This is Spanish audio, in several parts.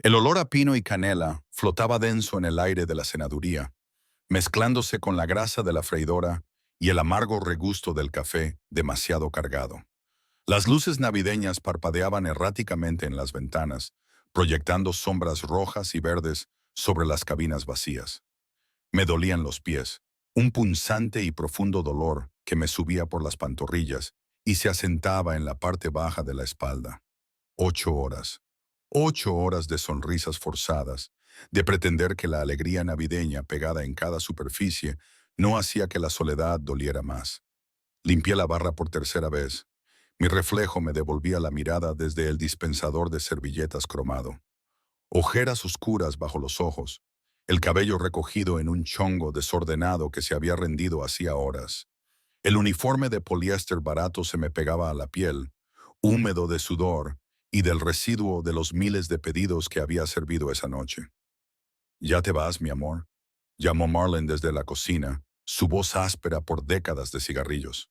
El olor a pino y canela flotaba denso en el aire de la cenaduría, mezclándose con la grasa de la freidora y el amargo regusto del café demasiado cargado. Las luces navideñas parpadeaban erráticamente en las ventanas, proyectando sombras rojas y verdes sobre las cabinas vacías. Me dolían los pies, un punzante y profundo dolor que me subía por las pantorrillas y se asentaba en la parte baja de la espalda. 8 horas. 8 horas de sonrisas forzadas, de pretender que la alegría navideña pegada en cada superficie no hacía que la soledad doliera más. Limpié la barra por tercera vez. Mi reflejo me devolvía la mirada desde el dispensador de servilletas cromado. Ojeras oscuras bajo los ojos, el cabello recogido en un chongo desordenado que se había rendido hacía horas. El uniforme de poliéster barato se me pegaba a la piel, húmedo de sudor y del residuo de los miles de pedidos que había servido esa noche. «¿Ya te vas, mi amor?», llamó Marlene desde la cocina, su voz áspera por décadas de cigarrillos.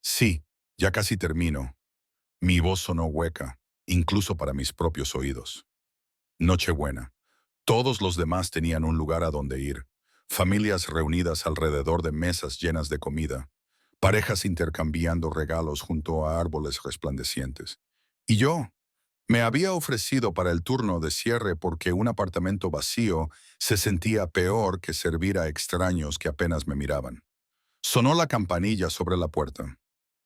«Sí, ya casi termino». Mi voz sonó hueca, incluso para mis propios oídos. Nochebuena. Todos los demás tenían un lugar a donde ir, familias reunidas alrededor de mesas llenas de comida, parejas intercambiando regalos junto a árboles resplandecientes. Y yo, me había ofrecido para el turno de cierre porque un apartamento vacío se sentía peor que servir a extraños que apenas me miraban. Sonó la campanilla sobre la puerta.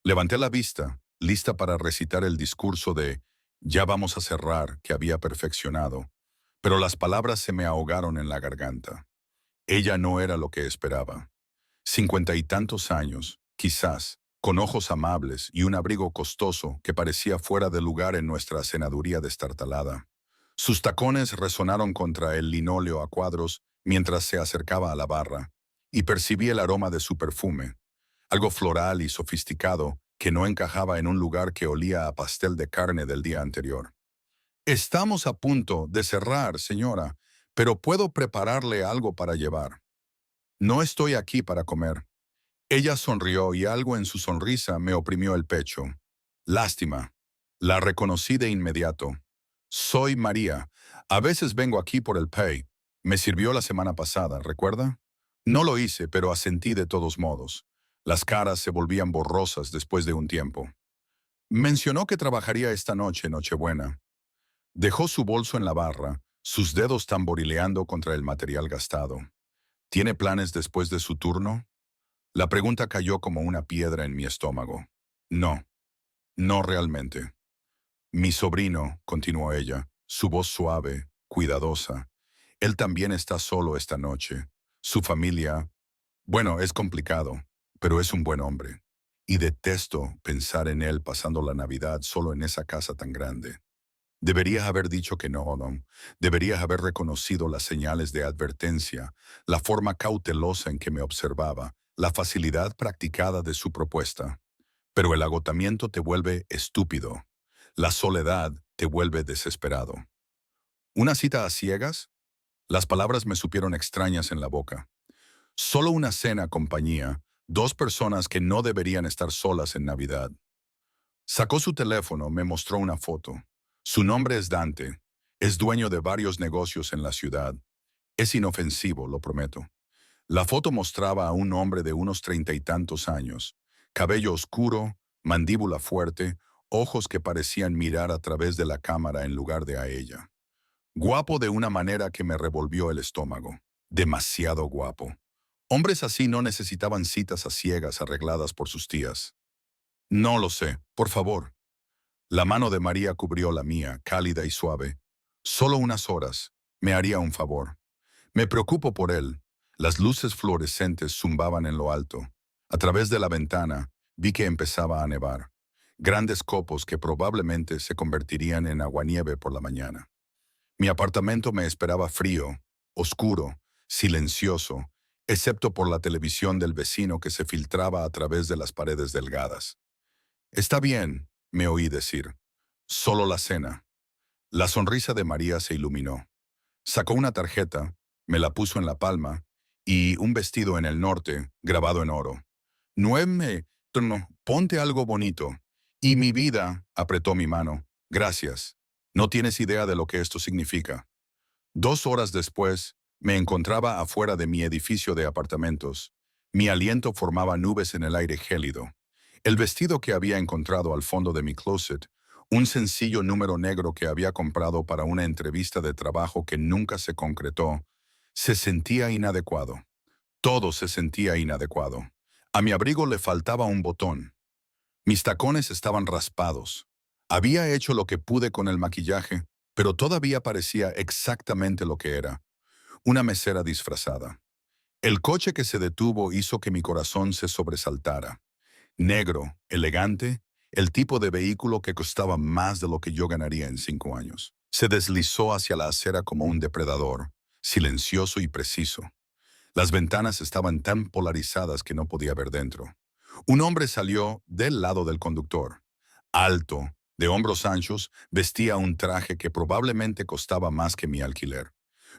Levanté la vista, lista para recitar el discurso de «Ya vamos a cerrar» que había perfeccionado, pero las palabras se me ahogaron en la garganta. Ella no era lo que esperaba. 50 y tantos años, quizás, con ojos amables y un abrigo costoso que parecía fuera de lugar en nuestra cenaduría destartalada. Sus tacones resonaron contra el linóleo a cuadros mientras se acercaba a la barra, y percibí el aroma de su perfume, algo floral y sofisticado que no encajaba en un lugar que olía a pastel de carne del día anterior. «Estamos a punto de cerrar, señora, pero puedo prepararle algo para llevar. No estoy aquí para comer». Ella sonrió y algo en su sonrisa me oprimió el pecho. Lástima. La reconocí de inmediato. «Soy María. A veces vengo aquí por el pay. Me sirvió la semana pasada, ¿recuerda?» No lo hice, pero asentí de todos modos. Las caras se volvían borrosas después de un tiempo. Mencionó que trabajaría esta noche, Nochebuena. Dejó su bolso en la barra, sus dedos tamborileando contra el material gastado. ¿Tiene planes después de su turno? La pregunta cayó como una piedra en mi estómago. No, no realmente. Mi sobrino, continuó ella, su voz suave, cuidadosa. Él también está solo esta noche. Su familia, bueno, es complicado, pero es un buen hombre. Y detesto pensar en él pasando la Navidad solo en esa casa tan grande. Deberías haber dicho que no, Don. Deberías haber reconocido las señales de advertencia, la forma cautelosa en que me observaba, la facilidad practicada de su propuesta. Pero el agotamiento te vuelve estúpido. La soledad te vuelve desesperado. ¿Una cita a ciegas? Las palabras me supieron extrañas en la boca. Solo una cena compañía, dos personas que no deberían estar solas en Navidad. Sacó su teléfono, me mostró una foto. Su nombre es Dante. Es dueño de varios negocios en la ciudad. Es inofensivo, lo prometo. La foto mostraba a un hombre de unos 30 y tantos años, cabello oscuro, mandíbula fuerte, ojos que parecían mirar a través de la cámara en lugar de a ella. Guapo de una manera que me revolvió el estómago. Demasiado guapo. Hombres así no necesitaban citas a ciegas arregladas por sus tías. No lo sé, por favor. La mano de María cubrió la mía, cálida y suave. Solo unas horas. Me haría un favor. Me preocupo por él. Las luces fluorescentes zumbaban en lo alto. A través de la ventana, vi que empezaba a nevar. Grandes copos que probablemente se convertirían en aguanieve por la mañana. Mi apartamento me esperaba frío, oscuro, silencioso, excepto por la televisión del vecino que se filtraba a través de las paredes delgadas. «Está bien», me oí decir. «Solo la cena». La sonrisa de María se iluminó. Sacó una tarjeta, me la puso en la palma, y un vestido en el norte, grabado en oro. «Nueve, ponte algo bonito». «Y mi vida», apretó mi mano. «Gracias». No tienes idea de lo que esto significa. 2 horas después, me encontraba afuera de mi edificio de apartamentos. Mi aliento formaba nubes en el aire gélido. El vestido que había encontrado al fondo de mi closet, un sencillo número negro que había comprado para una entrevista de trabajo que nunca se concretó, se sentía inadecuado. Todo se sentía inadecuado. A mi abrigo le faltaba un botón. Mis tacones estaban raspados. Había hecho lo que pude con el maquillaje, pero todavía parecía exactamente lo que era, una mesera disfrazada. El coche que se detuvo hizo que mi corazón se sobresaltara. Negro, elegante, el tipo de vehículo que costaba más de lo que yo ganaría en 5 años. Se deslizó hacia la acera como un depredador, silencioso y preciso. Las ventanas estaban tan polarizadas que no podía ver dentro. Un hombre salió del lado del conductor. Alto, de hombros anchos, vestía un traje que probablemente costaba más que mi alquiler.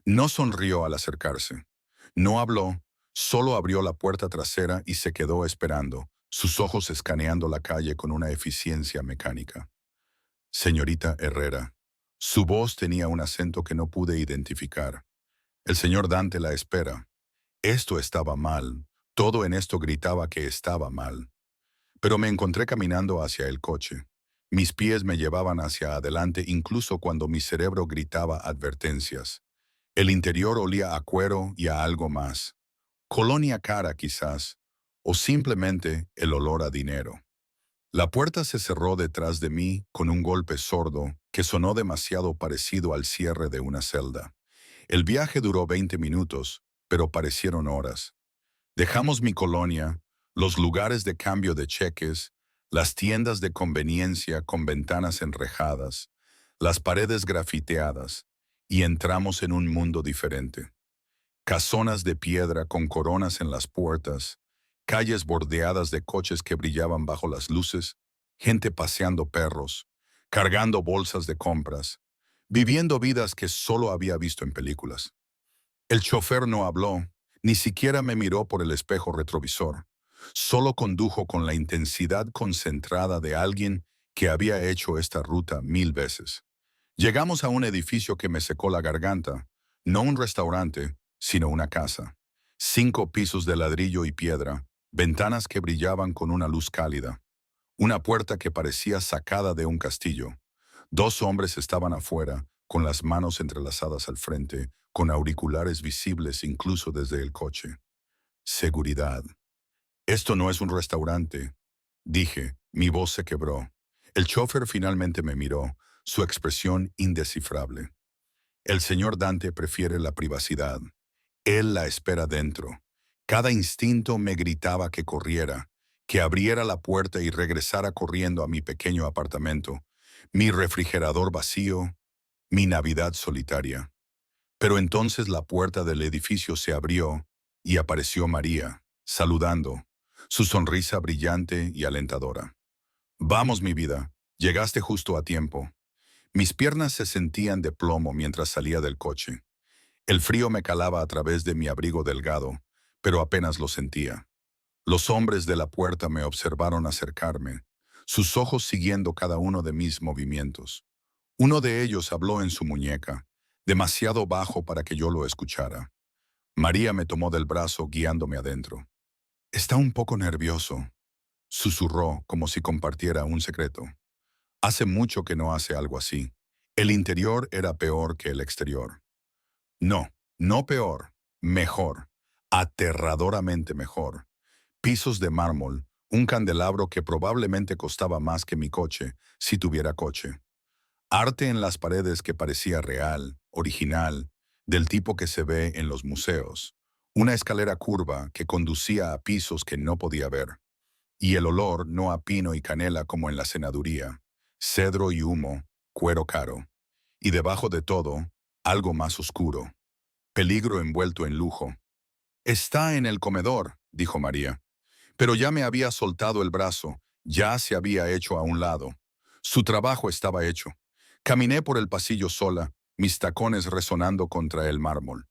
No sonrió al acercarse. No habló, solo abrió la puerta trasera y se quedó esperando, sus ojos escaneando la calle con una eficiencia mecánica. Señorita Herrera. Su voz tenía un acento que no pude identificar. El señor Dante la espera. Esto estaba mal. Todo en esto gritaba que estaba mal. Pero me encontré caminando hacia el coche. Mis pies me llevaban hacia adelante incluso cuando mi cerebro gritaba advertencias. El interior olía a cuero y a algo más. Colonia cara quizás, o simplemente el olor a dinero. La puerta se cerró detrás de mí con un golpe sordo que sonó demasiado parecido al cierre de una celda. El viaje duró 20 minutos, pero parecieron horas. Dejamos mi colonia, los lugares de cambio de cheques, las tiendas de conveniencia con ventanas enrejadas, las paredes grafiteadas, y entramos en un mundo diferente. Casonas de piedra con coronas en las puertas, calles bordeadas de coches que brillaban bajo las luces, gente paseando perros, cargando bolsas de compras, viviendo vidas que solo había visto en películas. El chofer no habló, ni siquiera me miró por el espejo retrovisor. Solo condujo con la intensidad concentrada de alguien que había hecho esta ruta 1000 veces. Llegamos a un edificio que me secó la garganta, no un restaurante, sino una casa. 5 pisos de ladrillo y piedra, ventanas que brillaban con una luz cálida, una puerta que parecía sacada de un castillo. 2 hombres estaban afuera, con las manos entrelazadas al frente, con auriculares visibles incluso desde el coche. Seguridad. Esto no es un restaurante, dije. Mi voz se quebró. El chofer finalmente me miró, su expresión indescifrable. El señor Dante prefiere la privacidad. Él la espera dentro. Cada instinto me gritaba que corriera, que abriera la puerta y regresara corriendo a mi pequeño apartamento, mi refrigerador vacío, mi Navidad solitaria. Pero entonces la puerta del edificio se abrió y apareció María, saludando, su sonrisa brillante y alentadora. Vamos, mi vida, llegaste justo a tiempo. Mis piernas se sentían de plomo mientras salía del coche. El frío me calaba a través de mi abrigo delgado, pero apenas lo sentía. Los hombres de la puerta me observaron acercarme, sus ojos siguiendo cada uno de mis movimientos. Uno de ellos habló en su muñeca, demasiado bajo para que yo lo escuchara. María me tomó del brazo guiándome adentro. Está un poco nervioso, susurró como si compartiera un secreto. Hace mucho que no hace algo así. El interior era peor que el exterior. No, no peor, mejor, aterradoramente mejor. Pisos de mármol, un candelabro que probablemente costaba más que mi coche, si tuviera coche. Arte en las paredes que parecía real, original, del tipo que se ve en los museos. Una escalera curva que conducía a pisos que no podía ver. Y el olor no a pino y canela como en la cenaduría. Cedro y humo, cuero caro. Y debajo de todo, algo más oscuro. Peligro envuelto en lujo. Está en el comedor, dijo María. Pero ya me había soltado el brazo, ya se había hecho a un lado. Su trabajo estaba hecho. Caminé por el pasillo sola, mis tacones resonando contra el mármol.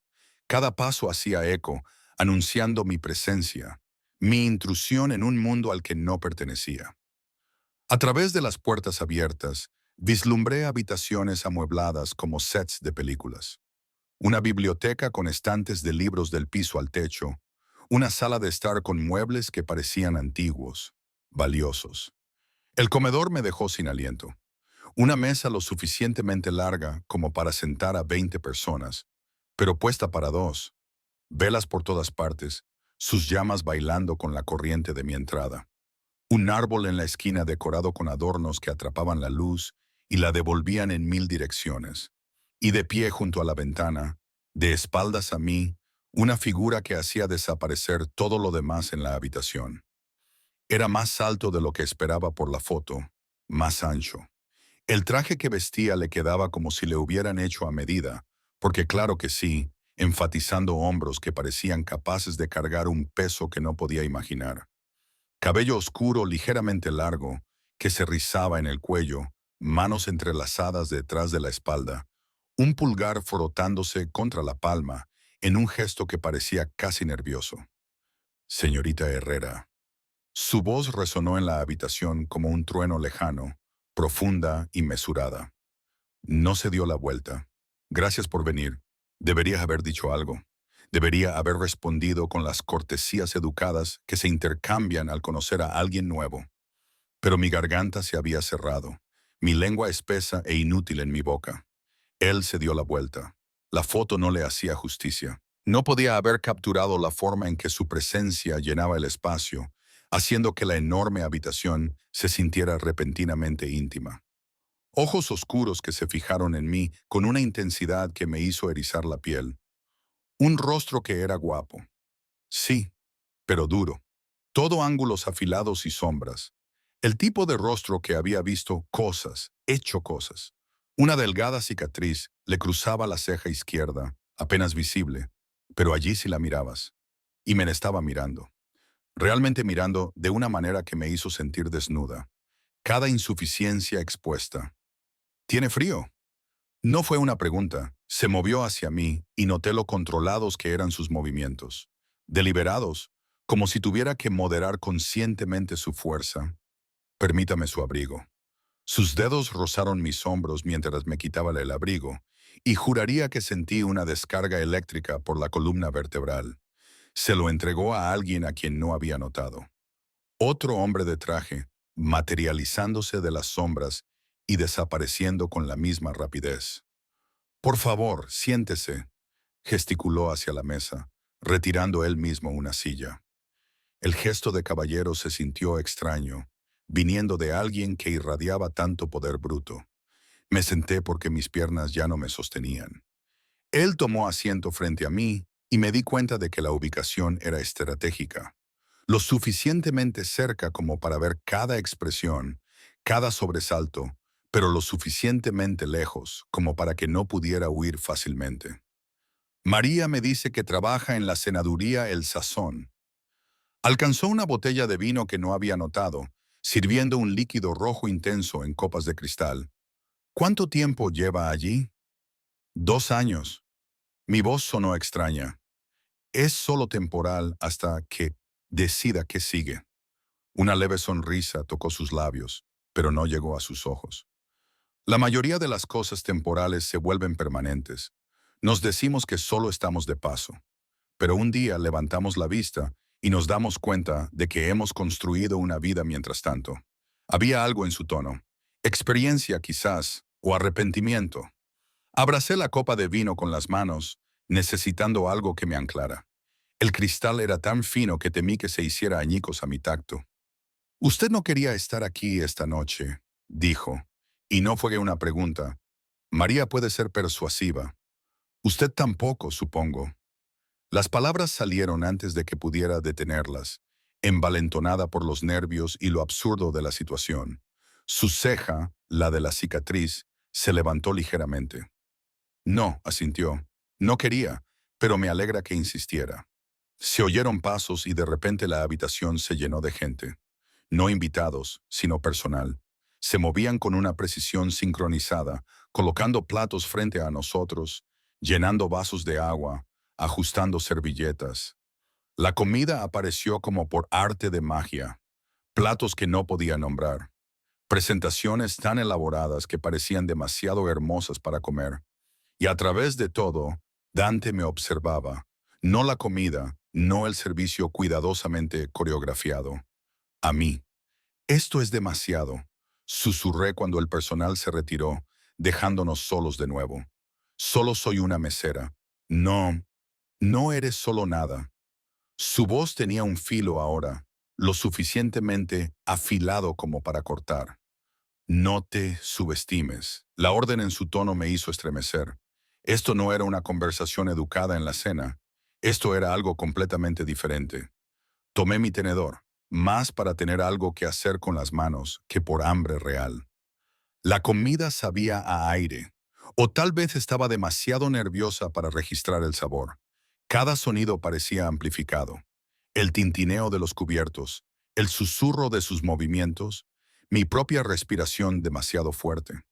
Cada paso hacía eco, anunciando mi presencia, mi intrusión en un mundo al que no pertenecía. A través de las puertas abiertas, Vislumbré habitaciones amuebladas como sets de películas. Una biblioteca con estantes de libros del piso al techo. Una sala de estar con muebles que parecían antiguos, valiosos. El comedor me dejó sin aliento. Una mesa lo suficientemente larga como para sentar a 20 personas, pero puesta para dos. Velas por todas partes, sus llamas bailando con la corriente de mi entrada. Un árbol en la esquina decorado con adornos que atrapaban la luz y la devolvían en mil direcciones. Y de pie junto a la ventana, de espaldas a mí, una figura que hacía desaparecer todo lo demás en la habitación. Era más alto de lo que esperaba por la foto, más ancho. El traje que vestía le quedaba como si le hubieran hecho a medida, porque claro que sí, enfatizando hombros que parecían capaces de cargar un peso que no podía imaginar. Cabello oscuro ligeramente largo, que se rizaba en el cuello, manos entrelazadas detrás de la espalda, un pulgar frotándose contra la palma, en un gesto que parecía casi nervioso. Señorita Herrera. Su voz resonó en la habitación como un trueno lejano, profunda y mesurada. No se dio la vuelta. Gracias por venir. Deberías haber dicho algo. Debería haber respondido con las cortesías educadas que se intercambian al conocer a alguien nuevo. Pero mi garganta se había cerrado, mi lengua espesa e inútil en mi boca. Él se dio la vuelta. La foto no le hacía justicia. No podía haber capturado la forma en que su presencia llenaba el espacio, haciendo que la enorme habitación se sintiera repentinamente íntima. Ojos oscuros que se fijaron en mí con una intensidad que me hizo erizar la piel. Un rostro que era guapo. Sí, pero duro. Todo ángulos afilados y sombras. El tipo de rostro que había visto cosas, hecho cosas. Una delgada cicatriz le cruzaba la ceja izquierda, apenas visible, pero allí sí la mirabas. Y me estaba mirando. Realmente mirando de una manera que me hizo sentir desnuda. Cada insuficiencia expuesta. ¿Tiene frío? No fue una pregunta. Se movió hacia mí y noté lo controlados que eran sus movimientos. Deliberados, como si tuviera que moderar conscientemente su fuerza. Permítame su abrigo. Sus dedos rozaron mis hombros mientras me quitaba el abrigo, y juraría que sentí una descarga eléctrica por la columna vertebral. Se lo entregó a alguien a quien no había notado. Otro hombre de traje, materializándose de las sombras y desapareciendo con la misma rapidez. Por favor, siéntese, gesticuló hacia la mesa, retirando él mismo una silla. El gesto de caballero se sintió extraño, viniendo de alguien que irradiaba tanto poder bruto. Me senté porque mis piernas ya no me sostenían. Él tomó asiento frente a mí y me di cuenta de que la ubicación era estratégica, lo suficientemente cerca como para ver cada expresión, cada sobresalto, pero lo suficientemente lejos como para que no pudiera huir fácilmente. María me dice que trabaja en la senaduría El Sazón. Alcanzó una botella de vino que no había notado, sirviendo un líquido rojo intenso en copas de cristal. ¿Cuánto tiempo lleva allí? 2 años. Mi voz sonó extraña. Es solo temporal hasta que decida qué sigue. Una leve sonrisa tocó sus labios, pero no llegó a sus ojos. La mayoría de las cosas temporales se vuelven permanentes. Nos decimos que solo estamos de paso, pero un día levantamos la vista y nos damos cuenta de que hemos construido una vida mientras tanto. Había algo en su tono. Experiencia quizás, o arrepentimiento. Abracé la copa de vino con las manos, necesitando algo que me anclara. El cristal era tan fino que temí que se hiciera añicos a mi tacto. Usted no quería estar aquí esta noche, dijo, y no fue una pregunta. María puede ser persuasiva. Usted tampoco, supongo. Las palabras salieron antes de que pudiera detenerlas, envalentonada por los nervios y lo absurdo de la situación. Su ceja, la de la cicatriz, se levantó ligeramente. No, asintió. No quería, pero me alegra que insistiera. Se oyeron pasos y de repente la habitación se llenó de gente. No invitados, sino personal. Se movían con una precisión sincronizada, colocando platos frente a nosotros, llenando vasos de agua, ajustando servilletas. La comida apareció como por arte de magia, platos que no podía nombrar. presentaciones tan elaboradas que parecían demasiado hermosas para comer. Y a través de todo, Dante me observaba, no la comida, no el servicio cuidadosamente coreografiado. A mí. Esto es demasiado, susurré cuando el personal se retiró, dejándonos solos de nuevo. Solo soy una mesera. No, no eres solo nada. Su voz tenía un filo ahora, lo suficientemente afilado como para cortar. No te subestimes. La orden en su tono me hizo estremecer. Esto no era una conversación educada en la cena. Esto era algo completamente diferente. Tomé mi tenedor, más para tener algo que hacer con las manos que por hambre real. La comida sabía a aire, o tal vez estaba demasiado nerviosa para registrar el sabor. Cada sonido parecía amplificado. El tintineo de los cubiertos, el susurro de sus movimientos, mi propia respiración demasiado fuerte.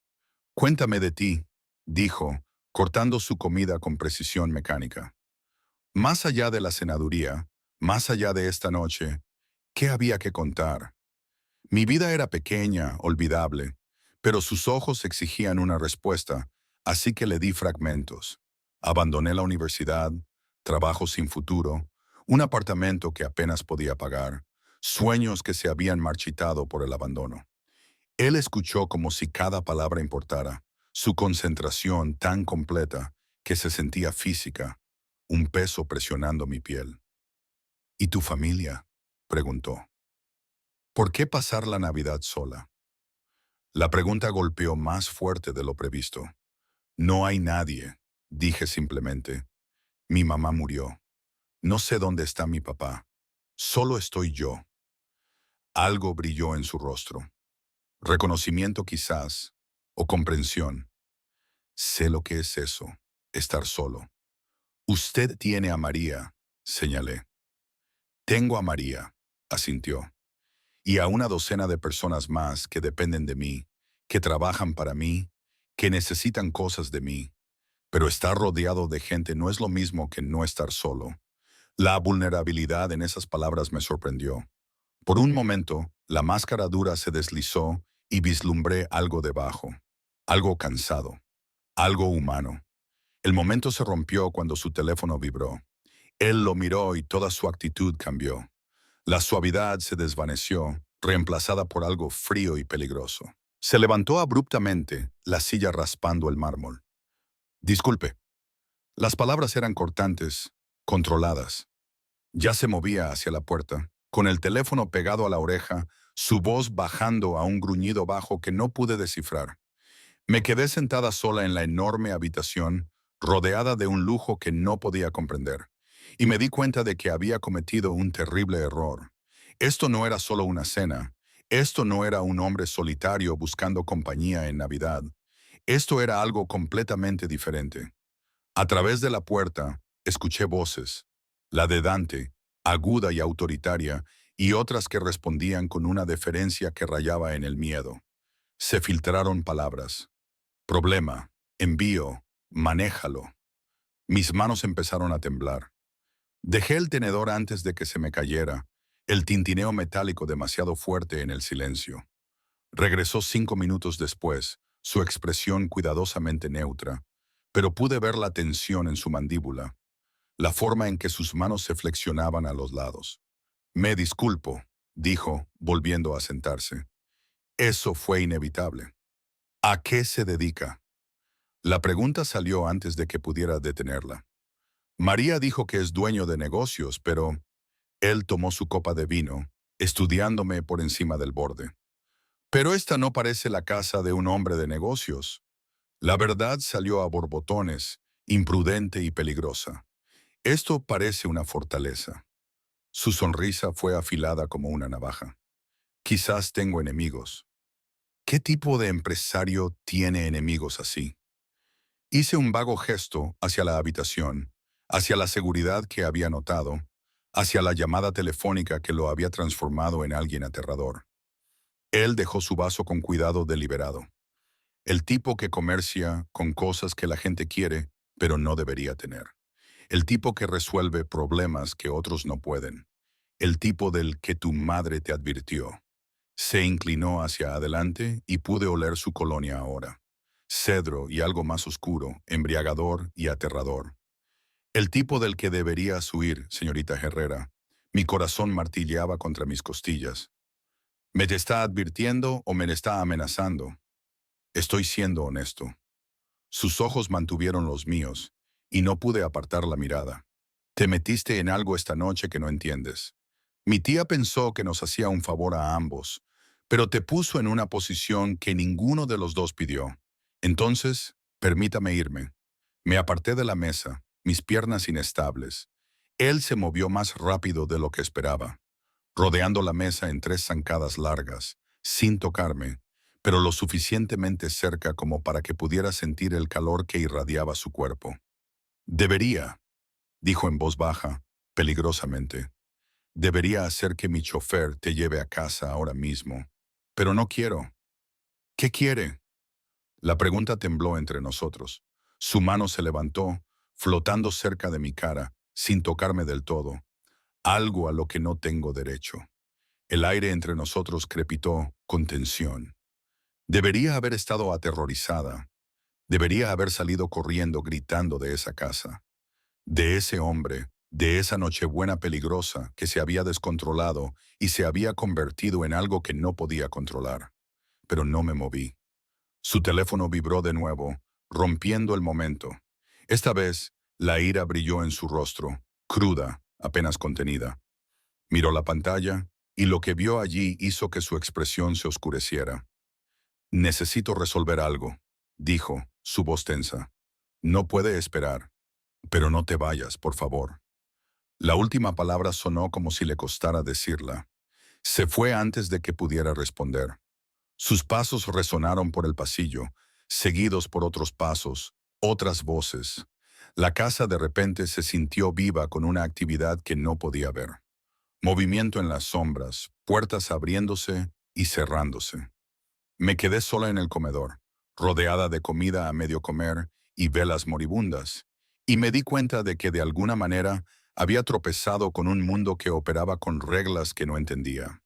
Cuéntame de ti, dijo, cortando su comida con precisión mecánica. Más allá de la cenaduría, más allá de esta noche, ¿qué había que contar? Mi vida era pequeña, olvidable, pero sus ojos exigían una respuesta, así que le di fragmentos. Abandoné la universidad, trabajo sin futuro, un apartamento que apenas podía pagar, sueños que se habían marchitado por el abandono. Él escuchó como si cada palabra importara, su concentración tan completa que se sentía física, un peso presionando mi piel. ¿Y tu familia?, preguntó. ¿Por qué pasar la Navidad sola? La pregunta golpeó más fuerte de lo previsto. No hay nadie, dije simplemente. Mi mamá murió. No sé dónde está mi papá. Solo estoy yo. Algo brilló en su rostro. Reconocimiento quizás, o comprensión. Sé lo que es eso, estar solo. Usted tiene a María, señalé. Tengo a María, asintió. Y a una docena de personas más que dependen de mí, que trabajan para mí, que necesitan cosas de mí. Pero estar rodeado de gente no es lo mismo que no estar solo. La vulnerabilidad en esas palabras me sorprendió. Por un momento, la máscara dura se deslizó y vislumbré algo debajo. Algo cansado. Algo humano. El momento se rompió cuando su teléfono vibró. Él lo miró y toda su actitud cambió. La suavidad se desvaneció, reemplazada por algo frío y peligroso. Se levantó abruptamente, la silla raspando el mármol. Disculpe. Las palabras eran cortantes, controladas. Ya se movía hacia la puerta, con el teléfono pegado a la oreja, su voz bajando a un gruñido bajo que no pude descifrar. Me quedé sentada sola en la enorme habitación, rodeada de un lujo que no podía comprender, y me di cuenta de que había cometido un terrible error. Esto no era solo una cena, esto no era un hombre solitario buscando compañía en Navidad, esto era algo completamente diferente. A través de la puerta, escuché voces, la de Dante, aguda y autoritaria, y otras que respondían con una deferencia que rayaba en el miedo. Se filtraron palabras. Problema, envío, manéjalo. Mis manos empezaron a temblar. Dejé el tenedor antes de que se me cayera, el tintineo metálico demasiado fuerte en el silencio. Regresó 5 minutos después, su expresión cuidadosamente neutra, pero pude ver la tensión en su mandíbula, la forma en que sus manos se flexionaban a los lados. Me disculpo, dijo, volviendo a sentarse. Eso fue inevitable. ¿A qué se dedica? La pregunta salió antes de que pudiera detenerla. María dijo que es dueño de negocios, pero él tomó su copa de vino, estudiándome por encima del borde. Pero esta no parece la casa de un hombre de negocios. La verdad salió a borbotones, imprudente y peligrosa. Esto parece una fortaleza. Su sonrisa fue afilada como una navaja. Quizás tengo enemigos. ¿Qué tipo de empresario tiene enemigos así? Hice un vago gesto hacia la habitación, hacia la seguridad que había notado, hacia la llamada telefónica que lo había transformado en alguien aterrador. Él dejó su vaso con cuidado deliberado. El tipo que comercia con cosas que la gente quiere, pero no debería tener. El tipo que resuelve problemas que otros no pueden. El tipo del que tu madre te advirtió. Se inclinó hacia adelante y pude oler su colonia ahora. Cedro y algo más oscuro, embriagador y aterrador. El tipo del que deberías huir, señorita Herrera. Mi corazón martilleaba contra mis costillas. ¿Me te está advirtiendo o me está amenazando? Estoy siendo honesto. Sus ojos mantuvieron los míos, y no pude apartar la mirada. Te metiste en algo esta noche que no entiendes. Mi tía pensó que nos hacía un favor a ambos, pero te puso en una posición que ninguno de los dos pidió. Entonces, permítame irme. Me aparté de la mesa, mis piernas inestables. Él se movió más rápido de lo que esperaba, rodeando la mesa en 3 zancadas largas, sin tocarme, pero lo suficientemente cerca como para que pudiera sentir el calor que irradiaba su cuerpo. Debería, dijo en voz baja, peligrosamente. Debería hacer que mi chofer te lleve a casa ahora mismo. Pero no quiero. ¿Qué quiere? La pregunta tembló entre nosotros. Su mano se levantó, flotando cerca de mi cara, sin tocarme del todo. Algo a lo que no tengo derecho. El aire entre nosotros crepitó con tensión. Debería haber estado aterrorizada. Debería haber salido corriendo gritando de esa casa. De ese hombre, de esa nochebuena peligrosa que se había descontrolado y se había convertido en algo que no podía controlar. Pero no me moví. Su teléfono vibró de nuevo, rompiendo el momento. Esta vez, la ira brilló en su rostro, cruda, apenas contenida. Miró la pantalla, y lo que vio allí hizo que su expresión se oscureciera. Necesito resolver algo, dijo, su voz tensa. No puede esperar. Pero no te vayas, por favor. La última palabra sonó como si le costara decirla. Se fue antes de que pudiera responder. Sus pasos resonaron por el pasillo, seguidos por otros pasos, otras voces. La casa de repente se sintió viva con una actividad que no podía ver. Movimiento en las sombras, puertas abriéndose y cerrándose. Me quedé sola en el comedor, rodeada de comida a medio comer y velas moribundas, y me di cuenta de que de alguna manera había tropezado con un mundo que operaba con reglas que no entendía.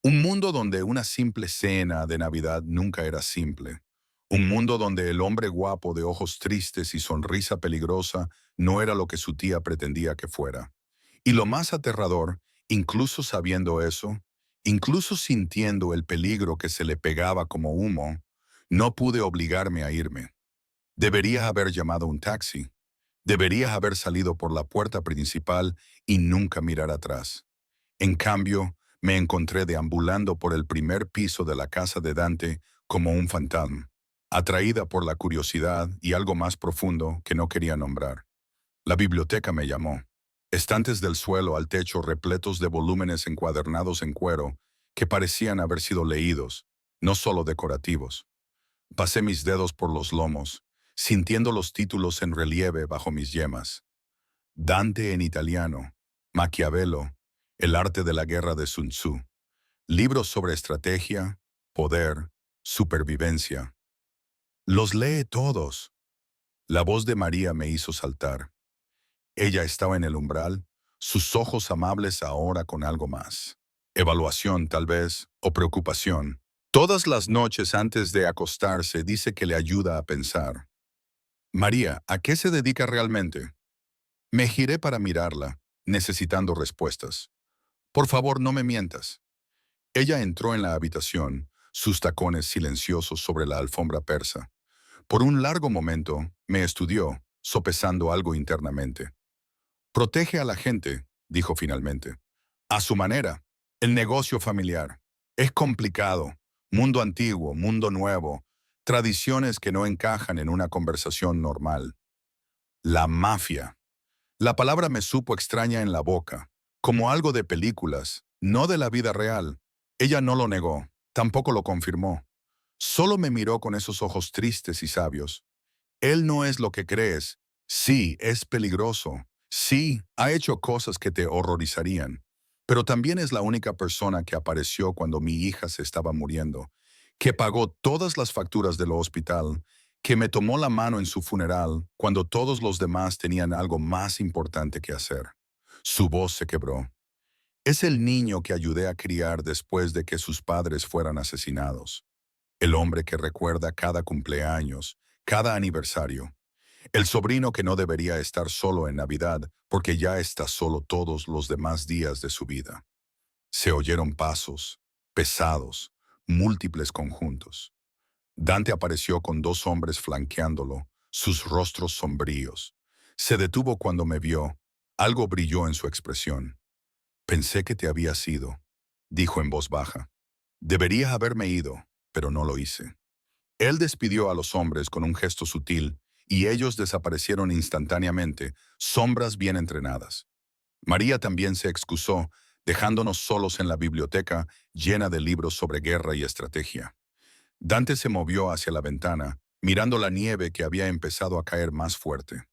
Un mundo donde una simple cena de Navidad nunca era simple. Un mundo donde el hombre guapo de ojos tristes y sonrisa peligrosa no era lo que su tía pretendía que fuera. Y lo más aterrador, incluso sabiendo eso, incluso sintiendo el peligro que se le pegaba como humo, no pude obligarme a irme. Debería haber llamado un taxi. Debería haber salido por la puerta principal y nunca mirar atrás. En cambio, me encontré deambulando por el primer piso de la casa de Dante como un fantasma, atraída por la curiosidad y algo más profundo que no quería nombrar. La biblioteca me llamó. Estantes del suelo al techo repletos de volúmenes encuadernados en cuero que parecían haber sido leídos, no solo decorativos. Pasé mis dedos por los lomos, sintiendo los títulos en relieve bajo mis yemas. Dante en italiano, Maquiavelo, El arte de la guerra de Sun Tzu, libros sobre estrategia, poder, supervivencia. Los lee todos. La voz de María me hizo saltar. Ella estaba en el umbral, sus ojos amables ahora con algo más. Evaluación, tal vez, o preocupación. Todas las noches antes de acostarse dice que le ayuda a pensar. María, ¿a qué se dedica realmente? Me giré para mirarla, necesitando respuestas. Por favor, no me mientas. Ella entró en la habitación, sus tacones silenciosos sobre la alfombra persa. Por un largo momento, me estudió, sopesando algo internamente. Protege a la gente, dijo finalmente. A su manera. El negocio familiar. Es complicado. Mundo antiguo, mundo nuevo. Tradiciones que no encajan en una conversación normal. La mafia. La palabra me supo extraña en la boca, como algo de películas, no de la vida real. Ella no lo negó, tampoco lo confirmó. Solo me miró con esos ojos tristes y sabios. Él no es lo que crees. Sí, es peligroso. Sí, ha hecho cosas que te horrorizarían. Pero también es la única persona que apareció cuando mi hija se estaba muriendo, que pagó todas las facturas del hospital, que me tomó la mano en su funeral cuando todos los demás tenían algo más importante que hacer. Su voz se quebró. Es el niño que ayudé a criar después de que sus padres fueran asesinados. El hombre que recuerda cada cumpleaños, cada aniversario. El sobrino que no debería estar solo en Navidad porque ya está solo todos los demás días de su vida. Se oyeron pasos, pesados, múltiples conjuntos. Dante apareció con dos hombres flanqueándolo, sus rostros sombríos. Se detuvo cuando me vio. Algo brilló en su expresión. Pensé que te habías ido, dijo en voz baja. Debería haberme ido, pero no lo hice. Él despidió a los hombres con un gesto sutil y ellos desaparecieron instantáneamente, sombras bien entrenadas. María también se excusó, dejándonos solos en la biblioteca llena de libros sobre guerra y estrategia. Dante se movió hacia la ventana, mirando la nieve que había empezado a caer más fuerte.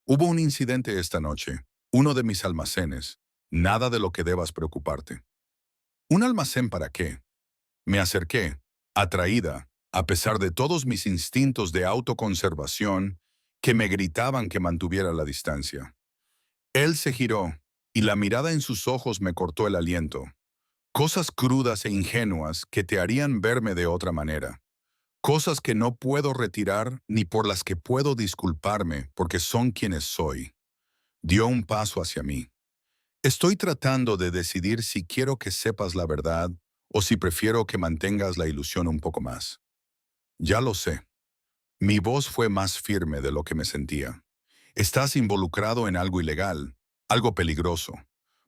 Hubo un incidente esta noche, uno de mis almacenes. Nada de lo que debas preocuparte. ¿Un almacén para qué? Me acerqué, atraída, a pesar de todos mis instintos de autoconservación que me gritaban que mantuviera la distancia. Él se giró, y la mirada en sus ojos me cortó el aliento. Cosas crudas e ingenuas que te harían verme de otra manera. Cosas que no puedo retirar ni por las que puedo disculparme porque son quienes soy. Dio un paso hacia mí. Estoy tratando de decidir si quiero que sepas la verdad o si prefiero que mantengas la ilusión un poco más. Ya lo sé. Mi voz fue más firme de lo que me sentía. Estás involucrado en algo ilegal, algo peligroso.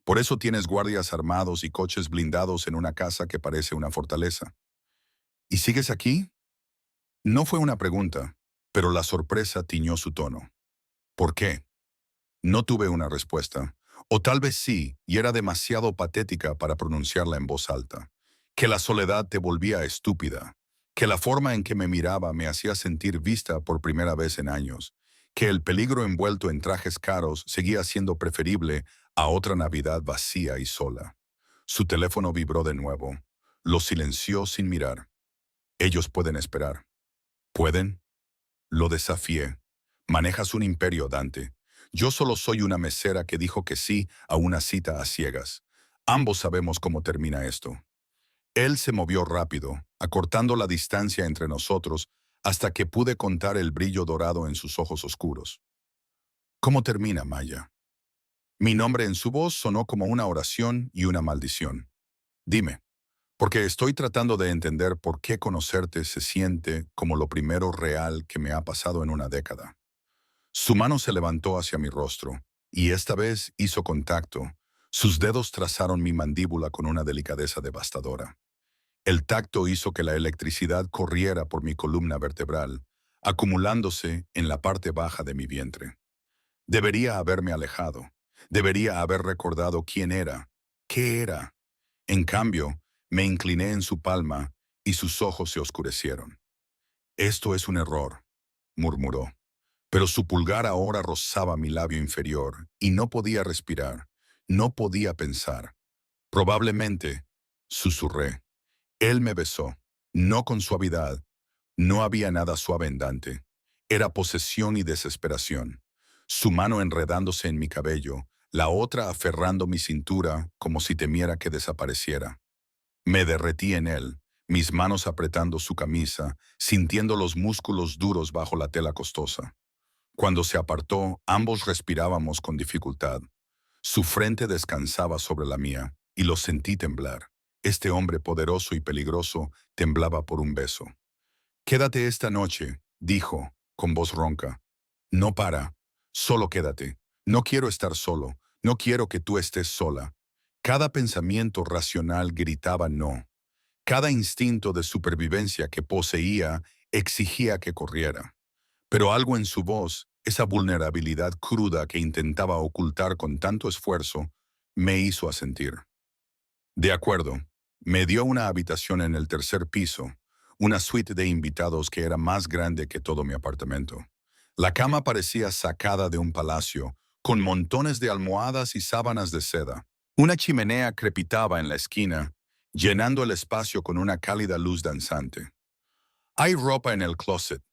Por eso tienes guardias armados y coches blindados en una casa que parece una fortaleza. ¿Y sigues aquí? No fue una pregunta, pero la sorpresa tiñó su tono. ¿Por qué? No tuve una respuesta. O tal vez sí, y era demasiado patética para pronunciarla en voz alta. Que la soledad te volvía estúpida. Que la forma en que me miraba me hacía sentir vista por primera vez en años. Que el peligro envuelto en trajes caros seguía siendo preferible a otra Navidad vacía y sola. Su teléfono vibró de nuevo. Lo silenció sin mirar. Ellos pueden esperar. ¿Pueden? Lo desafié. Manejas un imperio, Dante. Yo solo soy una mesera que dijo que sí a una cita a ciegas. Ambos sabemos cómo termina esto. Él se movió rápido, acortando la distancia entre nosotros hasta que pude contar el brillo dorado en sus ojos oscuros. ¿Cómo termina, Maya? Mi nombre en su voz sonó como una oración y una maldición. Dime, porque estoy tratando de entender por qué conocerte se siente como lo primero real que me ha pasado en una década. Su mano se levantó hacia mi rostro, y esta vez hizo contacto. Sus dedos trazaron mi mandíbula con una delicadeza devastadora. El tacto hizo que la electricidad corriera por mi columna vertebral, acumulándose en la parte baja de mi vientre. Debería haberme alejado. Debería haber recordado quién era, qué era. En cambio, me incliné en su palma y sus ojos se oscurecieron. Esto es un error, murmuró. Pero su pulgar ahora rozaba mi labio inferior y no podía respirar, no podía pensar. Probablemente, susurré. Él me besó, no con suavidad. No había nada suave en Dante. Era posesión y desesperación. Su mano enredándose en mi cabello, la otra aferrando mi cintura como si temiera que desapareciera. Me derretí en él, mis manos apretando su camisa, sintiendo los músculos duros bajo la tela costosa. Cuando se apartó, ambos respirábamos con dificultad. Su frente descansaba sobre la mía, y lo sentí temblar. Este hombre poderoso y peligroso temblaba por un beso. «Quédate esta noche», dijo, con voz ronca. «No para. Solo quédate. No quiero estar solo. No quiero que tú estés sola». Cada pensamiento racional gritaba no. Cada instinto de supervivencia que poseía exigía que corriera. Pero algo en su voz, esa vulnerabilidad cruda que intentaba ocultar con tanto esfuerzo, me hizo asentir. De acuerdo, me dio una habitación en el tercer piso, una suite de invitados que era más grande que todo mi apartamento. La cama parecía sacada de un palacio, con montones de almohadas y sábanas de seda. Una chimenea crepitaba en la esquina, llenando el espacio con una cálida luz danzante. «Hay ropa en el closet»,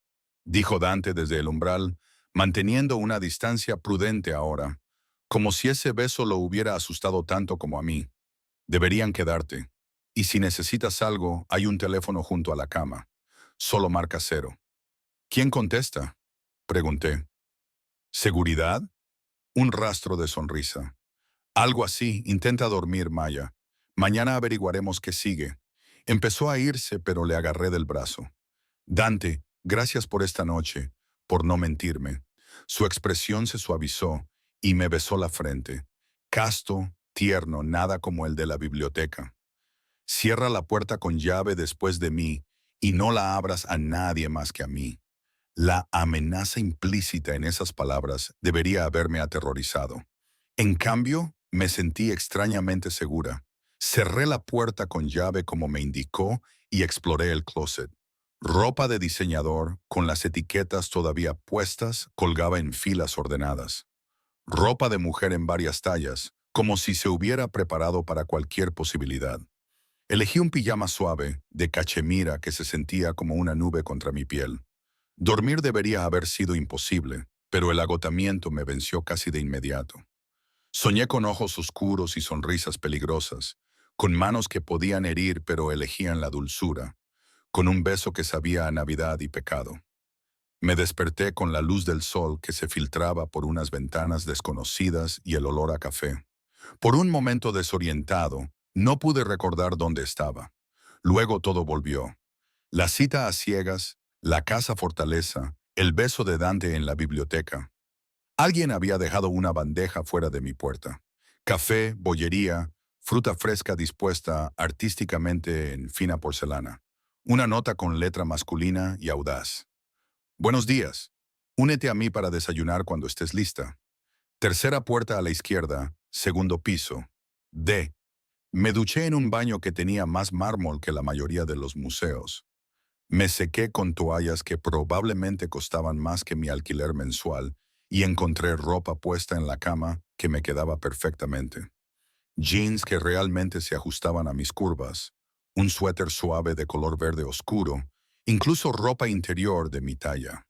dijo Dante desde el umbral, manteniendo una distancia prudente ahora, como si ese beso lo hubiera asustado tanto como a mí. Deberían quedarte. Y si necesitas algo, hay un teléfono junto a la cama. Solo marca 0. ¿Quién contesta? Pregunté. ¿Seguridad? Un rastro de sonrisa. Algo así, intenta dormir, Maya. Mañana averiguaremos qué sigue. Empezó a irse, pero le agarré del brazo. Dante, gracias por esta noche, por no mentirme. Su expresión se suavizó y me besó la frente. Casto, tierno, nada como el de la biblioteca. Cierra la puerta con llave después de mí y no la abras a nadie más que a mí. La amenaza implícita en esas palabras debería haberme aterrorizado. En cambio, me sentí extrañamente segura. Cerré la puerta con llave como me indicó y exploré el closet. Ropa de diseñador, con las etiquetas todavía puestas, colgaba en filas ordenadas. Ropa de mujer en varias tallas, como si se hubiera preparado para cualquier posibilidad. Elegí un pijama suave, de cachemira que se sentía como una nube contra mi piel. Dormir debería haber sido imposible, pero el agotamiento me venció casi de inmediato. Soñé con ojos oscuros y sonrisas peligrosas, con manos que podían herir pero elegían la dulzura, con un beso que sabía a Navidad y pecado. Me desperté con la luz del sol que se filtraba por unas ventanas desconocidas y el olor a café. Por un momento desorientado, no pude recordar dónde estaba. Luego todo volvió. La cita a ciegas, la casa fortaleza, el beso de Dante en la biblioteca. Alguien había dejado una bandeja fuera de mi puerta. Café, bollería, fruta fresca dispuesta artísticamente en fina porcelana. Una nota con letra masculina y audaz. Buenos días. Únete a mí para desayunar cuando estés lista. Tercera puerta a la izquierda, segundo piso. D. Me duché en un baño que tenía más mármol que la mayoría de los museos. Me sequé con toallas que probablemente costaban más que mi alquiler mensual y encontré ropa puesta en la cama que me quedaba perfectamente. Jeans que realmente se ajustaban a mis curvas, un suéter suave de color verde oscuro, incluso ropa interior de mi talla.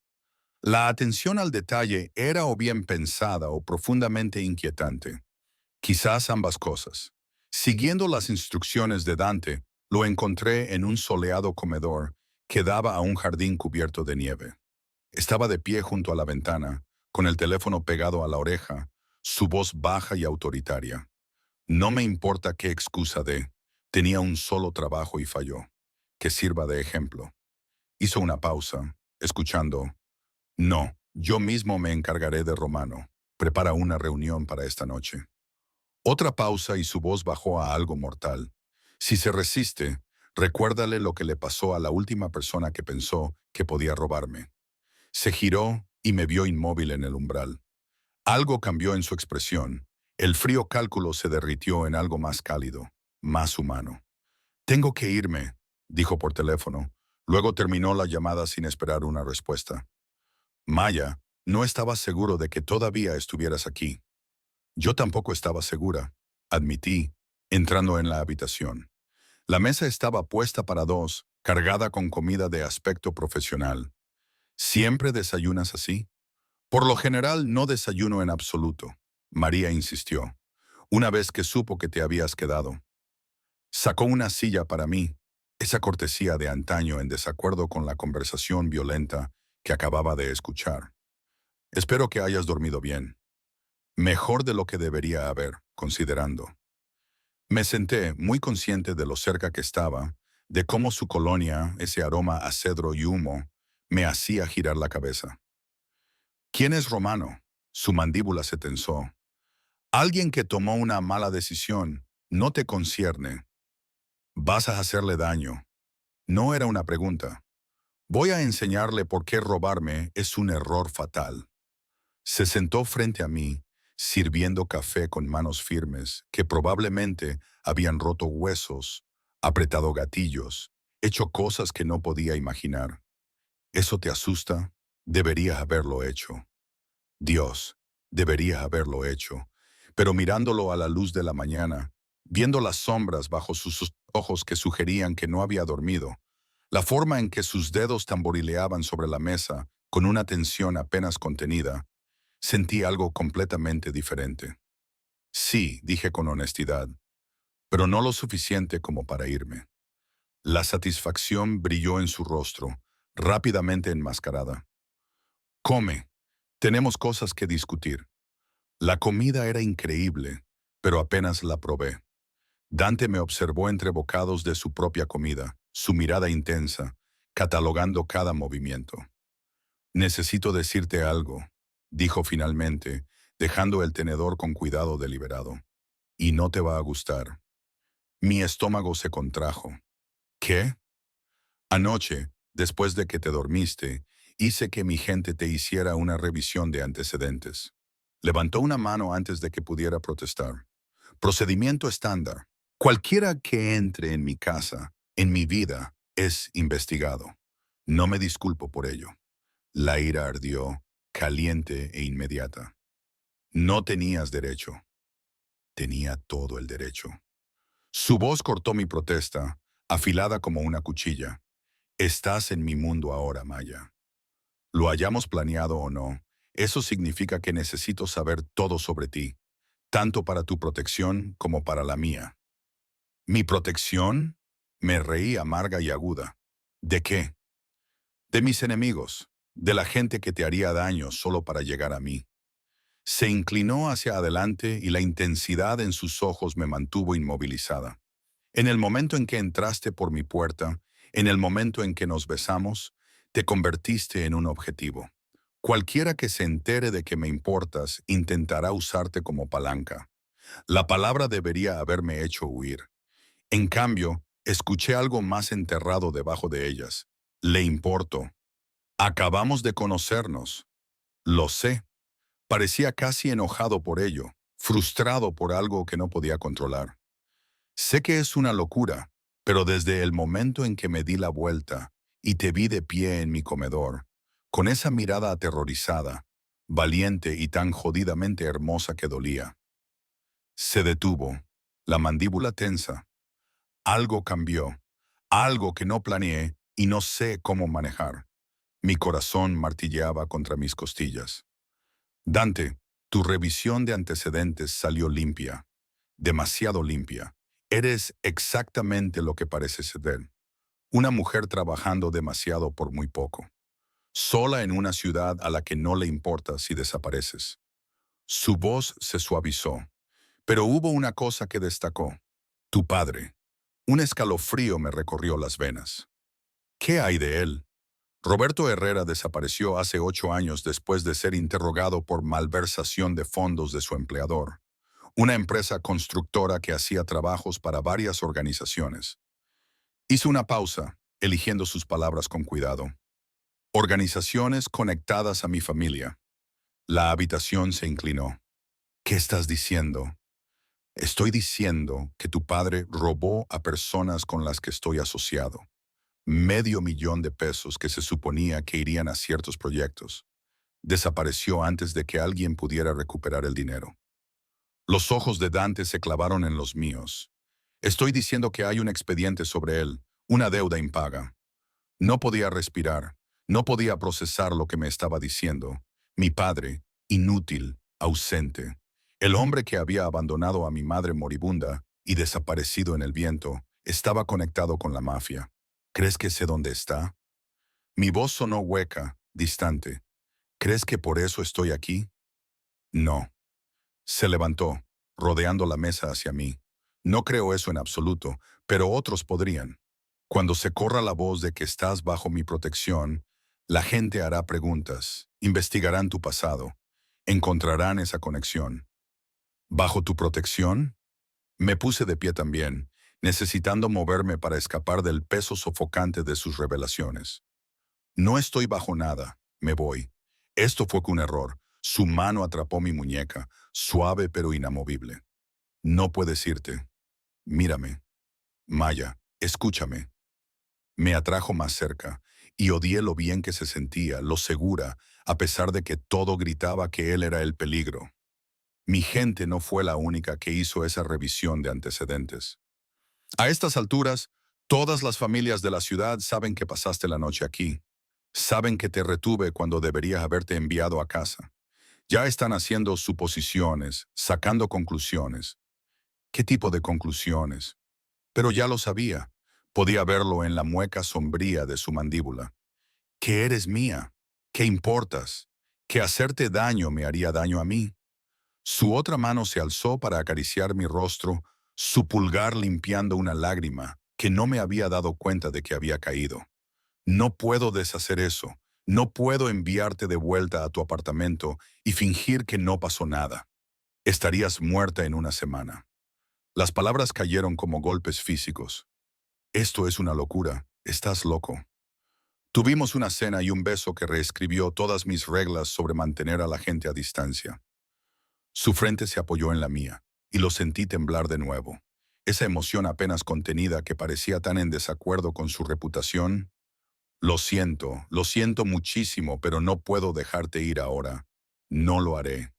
La atención al detalle era o bien pensada o profundamente inquietante. Quizás ambas cosas. Siguiendo las instrucciones de Dante, lo encontré en un soleado comedor que daba a un jardín cubierto de nieve. Estaba de pie junto a la ventana, con el teléfono pegado a la oreja, su voz baja y autoritaria. No me importa qué excusa dé, tenía un solo trabajo y falló. Que sirva de ejemplo. Hizo una pausa, escuchando. No, yo mismo me encargaré de Romano. Prepara una reunión para esta noche. Otra pausa y su voz bajó a algo mortal. Si se resiste, recuérdale lo que le pasó a la última persona que pensó que podía robarme. Se giró y me vio inmóvil en el umbral. Algo cambió en su expresión. El frío cálculo se derritió en algo más cálido, más humano. Tengo que irme, dijo por teléfono. Luego terminó la llamada sin esperar una respuesta. Maya, no estaba seguro de que todavía estuvieras aquí. Yo tampoco estaba segura, admití, entrando en la habitación. La mesa estaba puesta para dos, cargada con comida de aspecto profesional. ¿Siempre desayunas así? Por lo general no desayuno en absoluto, María insistió, una vez que supo que te habías quedado. Sacó una silla para mí, esa cortesía de antaño en desacuerdo con la conversación violenta que acababa de escuchar. Espero que hayas dormido bien. Mejor de lo que debería haber, considerando. Me senté, muy consciente de lo cerca que estaba, de cómo su colonia, ese aroma a cedro y humo, me hacía girar la cabeza. ¿Quién es Romano? Su mandíbula se tensó. Alguien que tomó una mala decisión. No te concierne. Vas a hacerle daño. No era una pregunta. Voy a enseñarle por qué robarme es un error fatal. Se sentó frente a mí, sirviendo café con manos firmes que probablemente habían roto huesos, apretado gatillos, hecho cosas que no podía imaginar. ¿Eso te asusta? Deberías haberlo hecho. Dios, deberías haberlo hecho. Pero mirándolo a la luz de la mañana, viendo las sombras bajo sus ojos que sugerían que no había dormido, la forma en que sus dedos tamborileaban sobre la mesa con una tensión apenas contenida, sentí algo completamente diferente. Sí, dije con honestidad. pero no lo suficiente como para irme. La satisfacción brilló en su rostro, rápidamente enmascarada. Come, tenemos cosas que discutir. La comida era increíble, pero apenas la probé. Dante me observó entre bocados de su propia comida, su mirada intensa, catalogando cada movimiento. Necesito decirte algo, dijo finalmente, dejando el tenedor con cuidado deliberado. Y no te va a gustar. Mi estómago se contrajo. ¿Qué? Anoche, después de que te dormiste, hice que mi gente te hiciera una revisión de antecedentes. Levantó una mano antes de que pudiera protestar. Procedimiento estándar. Cualquiera que entre en mi casa, en mi vida, es investigado. No me disculpo por ello. La ira ardió, caliente e inmediata. No tenías derecho. Tenía todo el derecho. Su voz cortó mi protesta, afilada como una cuchilla. Estás en mi mundo ahora, Maya. Lo hayamos planeado o no, eso significa que necesito saber todo sobre ti, tanto para tu protección como para la mía. ¿Mi protección? Me reí amarga y aguda. ¿De qué? De mis enemigos, de la gente que te haría daño solo para llegar a mí. Se inclinó hacia adelante y la intensidad en sus ojos me mantuvo inmovilizada. En el momento en que entraste por mi puerta, en el momento en que nos besamos, te convertiste en un objetivo. Cualquiera que se entere de que me importas intentará usarte como palanca. La palabra debería haberme hecho huir. En cambio, escuché algo más enterrado debajo de ellas. Le importo. Acabamos de conocernos. Lo sé. Parecía casi enojado por ello, frustrado por algo que no podía controlar. Sé que es una locura, pero desde el momento en que me di la vuelta y te vi de pie en mi comedor, con esa mirada aterrorizada, valiente y tan jodidamente hermosa que dolía. Se detuvo, la mandíbula tensa. Algo cambió, algo que no planeé y no sé cómo manejar. Mi corazón martilleaba contra mis costillas. Dante, tu revisión de antecedentes salió limpia, demasiado limpia. Eres exactamente lo que pareces ser. Una mujer trabajando demasiado por muy poco. Sola en una ciudad a la que no le importa si desapareces. Su voz se suavizó, pero hubo una cosa que destacó. Tu padre. Un escalofrío me recorrió las venas. ¿Qué hay de él? Roberto Herrera desapareció hace 8 años después de ser interrogado por malversación de fondos de su empleador, una empresa constructora que hacía trabajos para varias organizaciones. Hizo una pausa, eligiendo sus palabras con cuidado. Organizaciones conectadas a mi familia. La habitación se inclinó. ¿Qué estás diciendo? Estoy diciendo que tu padre robó a personas con las que estoy asociado. $500,000 que se suponía que irían a ciertos proyectos. Desapareció antes de que alguien pudiera recuperar el dinero. Los ojos de Dante se clavaron en los míos. Estoy diciendo que hay un expediente sobre él, una deuda impaga. No podía respirar, no podía procesar lo que me estaba diciendo. Mi padre, inútil, ausente. El hombre que había abandonado a mi madre moribunda y desaparecido en el viento, estaba conectado con la mafia. ¿Crees que sé dónde está? Mi voz sonó hueca, distante. ¿Crees que por eso estoy aquí? No. Se levantó, rodeando la mesa hacia mí. No creo eso en absoluto, pero otros podrían. Cuando se corra la voz de que estás bajo mi protección, la gente hará preguntas, investigarán tu pasado, encontrarán esa conexión. ¿Bajo tu protección? Me puse de pie también, necesitando moverme para escapar del peso sofocante de sus revelaciones. No estoy bajo nada, me voy. Esto fue un error. Su mano atrapó mi muñeca, suave pero inamovible. No puedes irte. Mírame. Maya, escúchame. Me atrajo más cerca, y odié lo bien que se sentía, lo segura, a pesar de que todo gritaba que él era el peligro. Mi gente no fue la única que hizo esa revisión de antecedentes. A estas alturas, todas las familias de la ciudad saben que pasaste la noche aquí. Saben que te retuve cuando debería haberte enviado a casa. Ya están haciendo suposiciones, sacando conclusiones. ¿Qué tipo de conclusiones? Pero ya lo sabía. Podía verlo en la mueca sombría de su mandíbula. ¿Que eres mía? ¿Qué importas? ¿Que hacerte daño me haría daño a mí? Su otra mano se alzó para acariciar mi rostro, su pulgar limpiando una lágrima que no me había dado cuenta de que había caído. No puedo deshacer eso. No puedo enviarte de vuelta a tu apartamento y fingir que no pasó nada. Estarías muerta en una semana. Las palabras cayeron como golpes físicos. Esto es una locura. Estás loco. Tuvimos una cena y un beso que reescribió todas mis reglas sobre mantener a la gente a distancia. Su frente se apoyó en la mía, y lo sentí temblar de nuevo. Esa emoción apenas contenida que parecía tan en desacuerdo con su reputación. Lo siento muchísimo, pero no puedo dejarte ir ahora. No lo haré.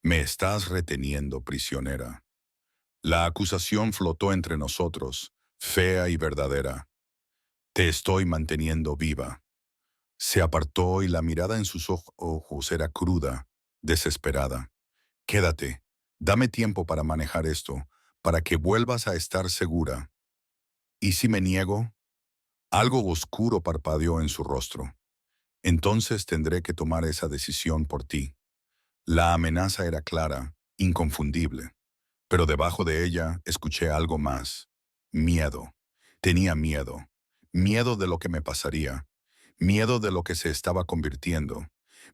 Me estás reteniendo, prisionera. La acusación flotó entre nosotros, fea y verdadera. Te estoy manteniendo viva. Se apartó y la mirada en sus ojos era cruda, desesperada. Quédate, dame tiempo para manejar esto, para que vuelvas a estar segura. ¿Y si me niego? Algo oscuro parpadeó en su rostro. Entonces tendré que tomar esa decisión por ti. La amenaza era clara, inconfundible, pero debajo de ella escuché algo más. Miedo. Tenía miedo. Miedo de lo que me pasaría. Miedo de lo que se estaba convirtiendo.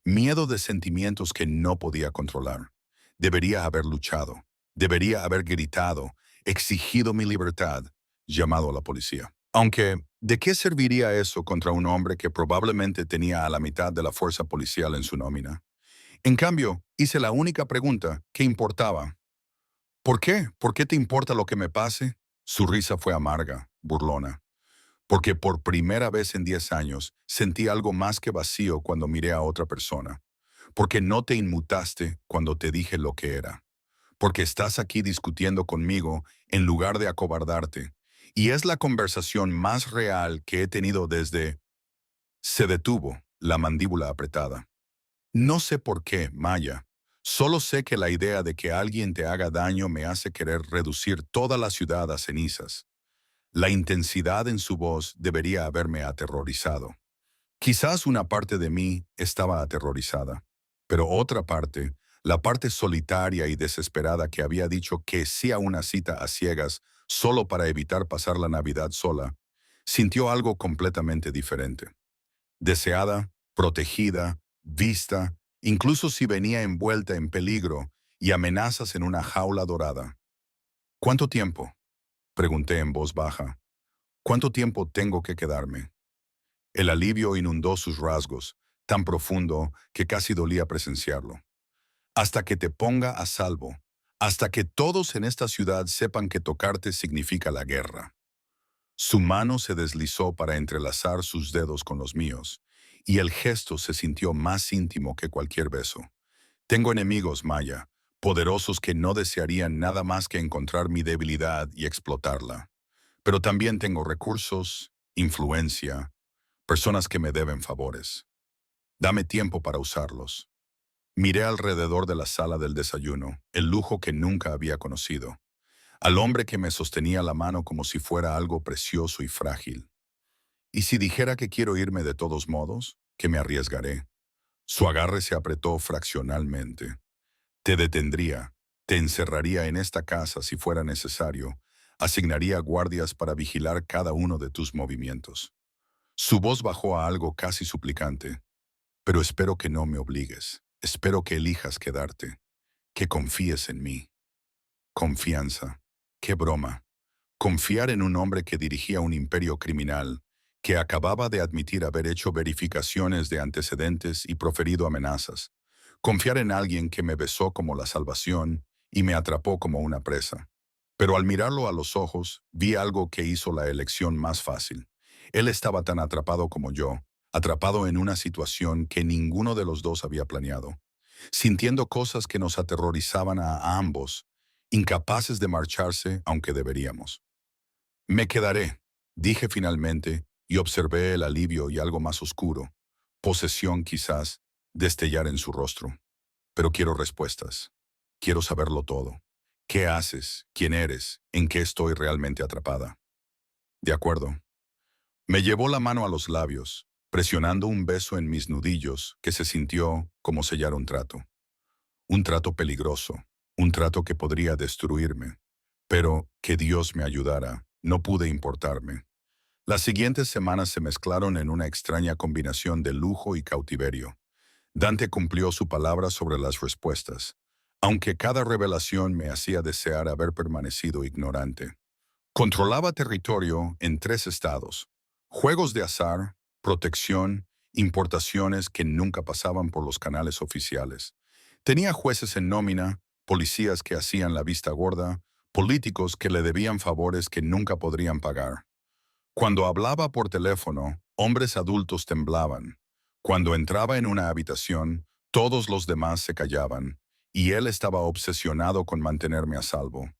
Miedo de sentimientos que no podía controlar. Debería haber luchado. Debería haber gritado, exigido mi libertad, llamado a la policía. Aunque, ¿de qué serviría eso contra un hombre que probablemente tenía a la mitad de la fuerza policial en su nómina? En cambio, hice la única pregunta que importaba. ¿Por qué? ¿Por qué te importa lo que me pase? Su risa fue amarga, burlona. Porque por primera vez en 10 años sentí algo más que vacío cuando miré a otra persona. Porque no te inmutaste cuando te dije lo que era. Porque estás aquí discutiendo conmigo en lugar de acobardarte. Y es la conversación más real que he tenido desde... Se detuvo, la mandíbula apretada. No sé por qué, Maya. Solo sé que la idea de que alguien te haga daño me hace querer reducir toda la ciudad a cenizas. La intensidad en su voz debería haberme aterrorizado. Quizás una parte de mí estaba aterrorizada, pero otra parte, la parte solitaria y desesperada que había dicho que sí a una cita a ciegas solo para evitar pasar la Navidad sola, sintió algo completamente diferente. Deseada, protegida, vista, incluso si venía envuelta en peligro y amenazas en una jaula dorada. ¿Cuánto tiempo? Pregunté en voz baja. ¿Cuánto tiempo tengo que quedarme? El alivio inundó sus rasgos, tan profundo que casi dolía presenciarlo. Hasta que te ponga a salvo, hasta que todos en esta ciudad sepan que tocarte significa la guerra. Su mano se deslizó para entrelazar sus dedos con los míos, y el gesto se sintió más íntimo que cualquier beso. Tengo enemigos, Maya, poderosos que no desearían nada más que encontrar mi debilidad y explotarla. Pero también tengo recursos, influencia, personas que me deben favores. Dame tiempo para usarlos. Miré alrededor de la sala del desayuno, el lujo que nunca había conocido, al hombre que me sostenía la mano como si fuera algo precioso y frágil. ¿Y si dijera que quiero irme de todos modos? Que me arriesgaré. Su agarre se apretó fraccionalmente. Te detendría, te encerraría en esta casa si fuera necesario, asignaría guardias para vigilar cada uno de tus movimientos. Su voz bajó a algo casi suplicante. Pero espero que no me obligues. Espero que elijas quedarte, que confíes en mí. Confianza. Qué broma. Confiar en un hombre que dirigía un imperio criminal, que acababa de admitir haber hecho verificaciones de antecedentes y proferido amenazas. Confiar en alguien que me besó como la salvación y me atrapó como una presa. Pero al mirarlo a los ojos, vi algo que hizo la elección más fácil. Él estaba tan atrapado como yo, atrapado en una situación que ninguno de los dos había planeado, sintiendo cosas que nos aterrorizaban a ambos, incapaces de marcharse aunque deberíamos. Me quedaré, dije finalmente, y observé el alivio y algo más oscuro, posesión quizás, destellar en su rostro. Pero quiero respuestas. Quiero saberlo todo. ¿Qué haces? ¿Quién eres? ¿En qué estoy realmente atrapada? De acuerdo. Me llevó la mano a los labios, presionando un beso en mis nudillos que se sintió como sellar un trato. Un trato peligroso, un trato que podría destruirme. Pero que Dios me ayudara, no pude importarme. Las siguientes semanas se mezclaron en una extraña combinación de lujo y cautiverio. Dante cumplió su palabra sobre las respuestas, aunque cada revelación me hacía desear haber permanecido ignorante. Controlaba territorio en 3 estados: juegos de azar, protección, importaciones que nunca pasaban por los canales oficiales. Tenía jueces en nómina, policías que hacían la vista gorda, políticos que le debían favores que nunca podrían pagar. Cuando hablaba por teléfono, hombres adultos temblaban. Cuando entraba en una habitación, todos los demás se callaban, y él estaba obsesionado con mantenerme a salvo.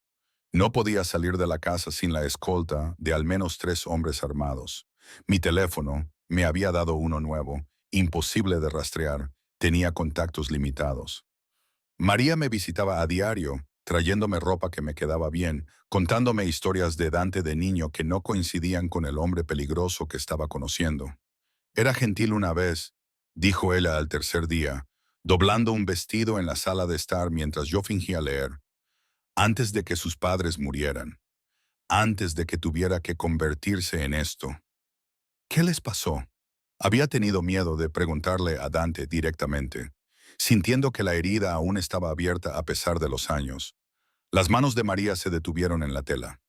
No podía salir de la casa sin la escolta de al menos 3 hombres armados. Mi teléfono, me había dado uno nuevo, imposible de rastrear, tenía contactos limitados. María me visitaba a diario, trayéndome ropa que me quedaba bien, contándome historias de Dante de niño que no coincidían con el hombre peligroso que estaba conociendo. Era gentil una vez, dijo ella al tercer día, doblando un vestido en la sala de estar mientras yo fingía leer, antes de que sus padres murieran, antes de que tuviera que convertirse en esto. ¿Qué les pasó? Había tenido miedo de preguntarle a Dante directamente, sintiendo que la herida aún estaba abierta a pesar de los años. Las manos de María se detuvieron en la tela.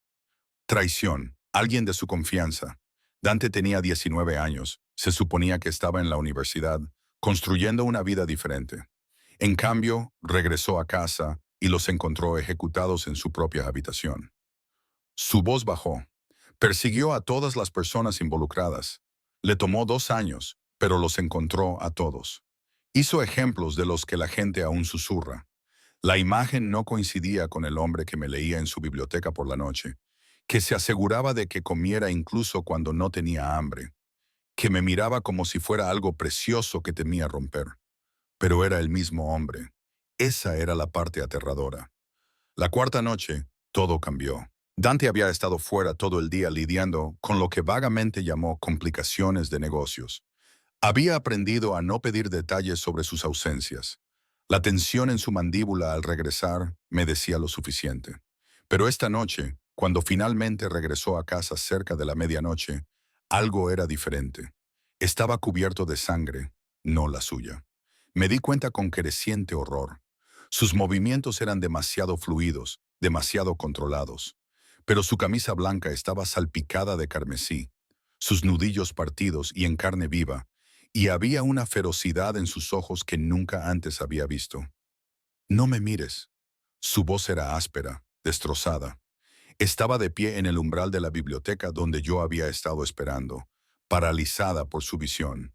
Traición, alguien de su confianza. Dante tenía 19 años, se suponía que estaba en la universidad, construyendo una vida diferente. En cambio, regresó a casa y los encontró ejecutados en su propia habitación. Su voz bajó. Persiguió a todas las personas involucradas. Le tomó 2 años, pero los encontró a todos. Hizo ejemplos de los que la gente aún susurra. La imagen no coincidía con el hombre que me leía en su biblioteca por la noche, que se aseguraba de que comiera incluso cuando no tenía hambre, que me miraba como si fuera algo precioso que temía romper. Pero era el mismo hombre. Esa era la parte aterradora. La cuarta noche, todo cambió. Dante había estado fuera todo el día lidiando con lo que vagamente llamó complicaciones de negocios. Había aprendido a no pedir detalles sobre sus ausencias. La tensión en su mandíbula al regresar me decía lo suficiente. Pero esta noche, cuando finalmente regresó a casa cerca de la medianoche, algo era diferente. Estaba cubierto de sangre, no la suya. Me di cuenta con creciente horror. Sus movimientos eran demasiado fluidos, demasiado controlados. Pero su camisa blanca estaba salpicada de carmesí, sus nudillos partidos y en carne viva, y había una ferocidad en sus ojos que nunca antes había visto. No me mires. Su voz era áspera, destrozada. Estaba de pie en el umbral de la biblioteca donde yo había estado esperando, paralizada por su visión.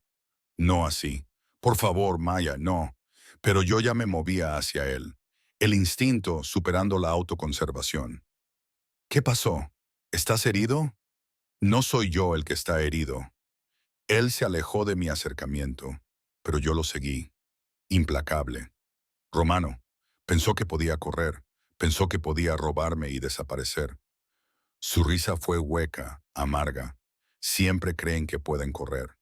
No así. Por favor, Maya, no. Pero yo ya me movía hacia él. El instinto superando la autoconservación. ¿Qué pasó? ¿Estás herido? No soy yo el que está herido. Él se alejó de mi acercamiento, pero yo lo seguí, implacable. Romano, pensó que podía correr, pensó que podía robarme y desaparecer. Su risa fue hueca, amarga. Siempre creen que pueden correr.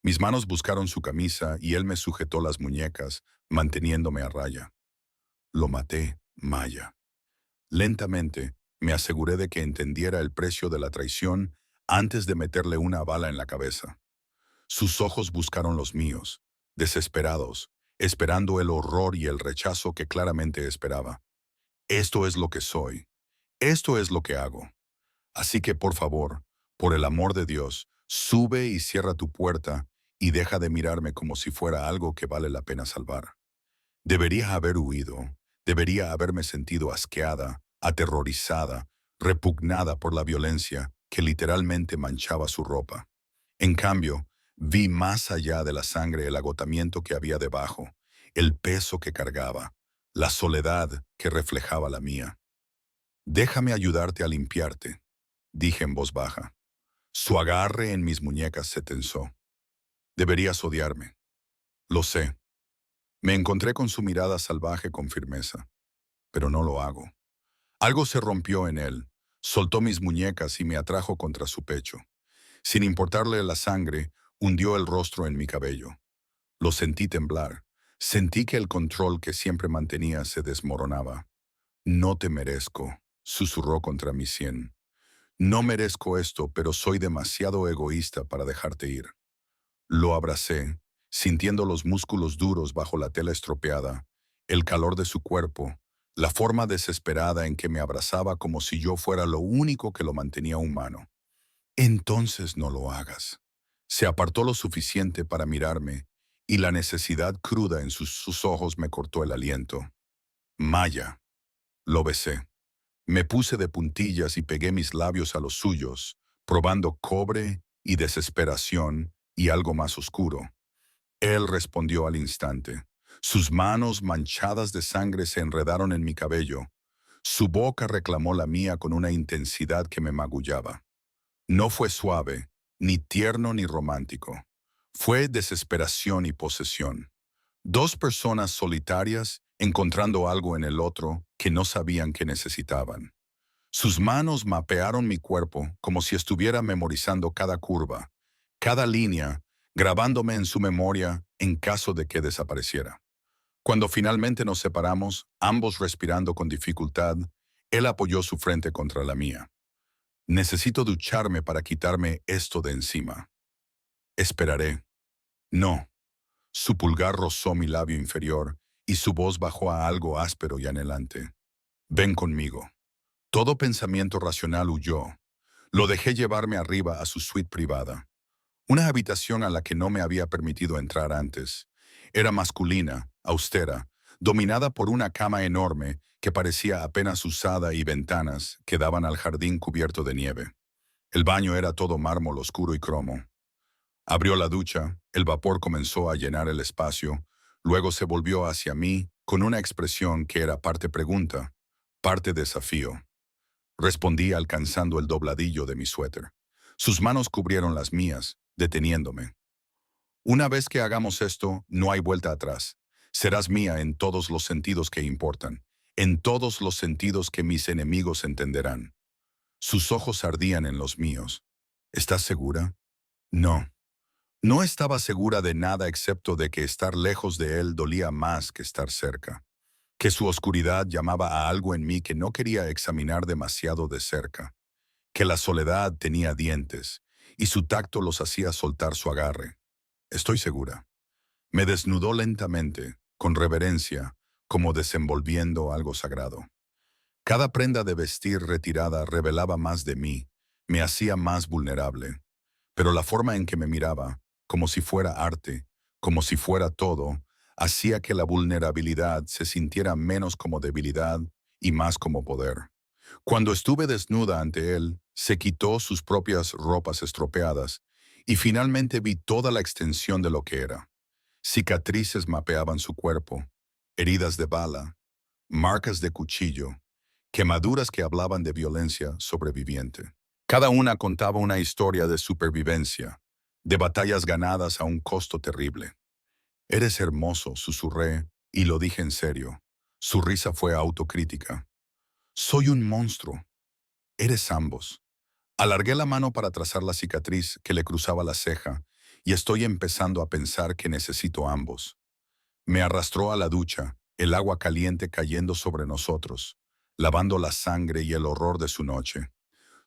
Mis manos buscaron su camisa y él me sujetó las muñecas, manteniéndome a raya. Lo maté, Maya. Lentamente, me aseguré de que entendiera el precio de la traición antes de meterle una bala en la cabeza. Sus ojos buscaron los míos, desesperados, esperando el horror y el rechazo que claramente esperaba. Esto es lo que soy. Esto es lo que hago. Así que, por favor, por el amor de Dios, sube y cierra tu puerta y deja de mirarme como si fuera algo que vale la pena salvar. Debería haber huido, debería haberme sentido asqueada, aterrorizada, repugnada por la violencia que literalmente manchaba su ropa. En cambio, vi más allá de la sangre el agotamiento que había debajo, el peso que cargaba, la soledad que reflejaba la mía. Déjame ayudarte a limpiarte, dije en voz baja. Su agarre en mis muñecas se tensó. Deberías odiarme. Lo sé. Me encontré con su mirada salvaje con firmeza, pero no lo hago. Algo se rompió en él. Soltó mis muñecas y me atrajo contra su pecho. Sin importarle la sangre, hundió el rostro en mi cabello. Lo sentí temblar. Sentí que el control que siempre mantenía se desmoronaba. No te merezco, susurró contra mi sien. No merezco esto, pero soy demasiado egoísta para dejarte ir. Lo abracé, sintiendo los músculos duros bajo la tela estropeada, el calor de su cuerpo, la forma desesperada en que me abrazaba como si yo fuera lo único que lo mantenía humano. Entonces no lo hagas. Se apartó lo suficiente para mirarme, y la necesidad cruda en sus ojos me cortó el aliento. Maya. Lo besé. Me puse de puntillas y pegué mis labios a los suyos, probando cobre y desesperación y algo más oscuro. Él respondió al instante. Sus manos manchadas de sangre se enredaron en mi cabello. Su boca reclamó la mía con una intensidad que me magullaba. No fue suave, ni tierno ni romántico. Fue desesperación y posesión. Dos personas solitarias encontrando algo en el otro que no sabían que necesitaban. Sus manos mapearon mi cuerpo como si estuviera memorizando cada curva, cada línea, grabándome en su memoria en caso de que desapareciera. Cuando finalmente nos separamos, ambos respirando con dificultad, él apoyó su frente contra la mía. Necesito ducharme para quitarme esto de encima. Esperaré. No. Su pulgar rozó mi labio inferior y su voz bajó a algo áspero y anhelante. Ven conmigo. Todo pensamiento racional huyó. Lo dejé llevarme arriba a su suite privada. Una habitación a la que no me había permitido entrar antes. Era masculina, austera, dominada por una cama enorme que parecía apenas usada y ventanas que daban al jardín cubierto de nieve. El baño era todo mármol oscuro y cromo. Abrió la ducha, el vapor comenzó a llenar el espacio, luego se volvió hacia mí con una expresión que era parte pregunta, parte desafío. Respondí alcanzando el dobladillo de mi suéter. Sus manos cubrieron las mías, deteniéndome. Una vez que hagamos esto, no hay vuelta atrás. Serás mía en todos los sentidos que importan, en todos los sentidos que mis enemigos entenderán. Sus ojos ardían en los míos. ¿Estás segura? No. No estaba segura de nada excepto de que estar lejos de él dolía más que estar cerca, que su oscuridad llamaba a algo en mí que no quería examinar demasiado de cerca, que la soledad tenía dientes y su tacto los hacía soltar su agarre. Estoy segura. Me desnudó lentamente, con reverencia, como desenvolviendo algo sagrado. Cada prenda de vestir retirada revelaba más de mí, me hacía más vulnerable, pero la forma en que me miraba, como si fuera arte, como si fuera todo, hacía que la vulnerabilidad se sintiera menos como debilidad y más como poder. Cuando estuve desnuda ante él, se quitó sus propias ropas estropeadas y finalmente vi toda la extensión de lo que era. Cicatrices mapeaban su cuerpo, heridas de bala, marcas de cuchillo, quemaduras que hablaban de violencia sobreviviente. Cada una contaba una historia de supervivencia, de batallas ganadas a un costo terrible. Eres hermoso, susurré, y lo dije en serio. Su risa fue autocrítica. Soy un monstruo. Eres ambos. Alargué la mano para trazar la cicatriz que le cruzaba la ceja, y estoy empezando a pensar que necesito ambos. Me arrastró a la ducha, el agua caliente cayendo sobre nosotros, lavando la sangre y el horror de su noche.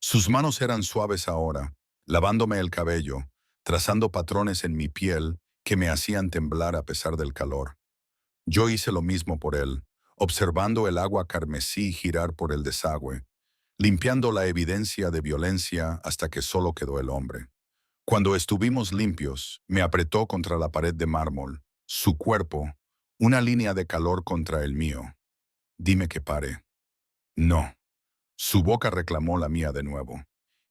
Sus manos eran suaves ahora, lavándome el cabello, trazando patrones en mi piel que me hacían temblar a pesar del calor. Yo hice lo mismo por él, observando el agua carmesí girar por el desagüe, limpiando la evidencia de violencia hasta que solo quedó el hombre. Cuando estuvimos limpios, me apretó contra la pared de mármol, su cuerpo, una línea de calor contra el mío. Dime que pare. No. Su boca reclamó la mía de nuevo.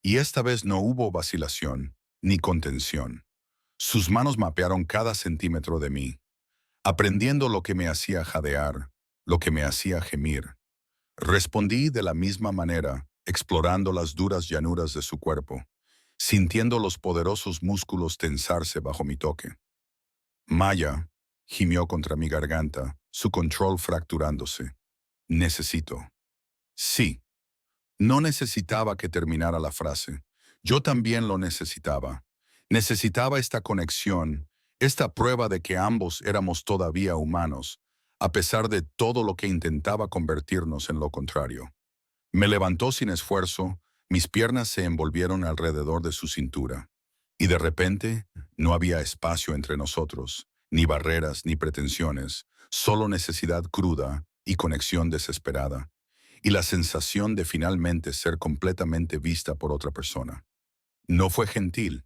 Y esta vez no hubo vacilación, ni contención. Sus manos mapearon cada centímetro de mí, aprendiendo lo que me hacía jadear, lo que me hacía gemir. Respondí de la misma manera, explorando las duras llanuras de su cuerpo, sintiendo los poderosos músculos tensarse bajo mi toque. Maya, gimió contra mi garganta, su control fracturándose. Necesito. Sí, no necesitaba que terminara la frase. Yo también lo necesitaba. Necesitaba esta conexión, esta prueba de que ambos éramos todavía humanos, a pesar de todo lo que intentaba convertirnos en lo contrario. Me levantó sin esfuerzo, mis piernas se envolvieron alrededor de su cintura. Y de repente, no había espacio entre nosotros, ni barreras ni pretensiones, solo necesidad cruda y conexión desesperada, y la sensación de finalmente ser completamente vista por otra persona. No fue gentil,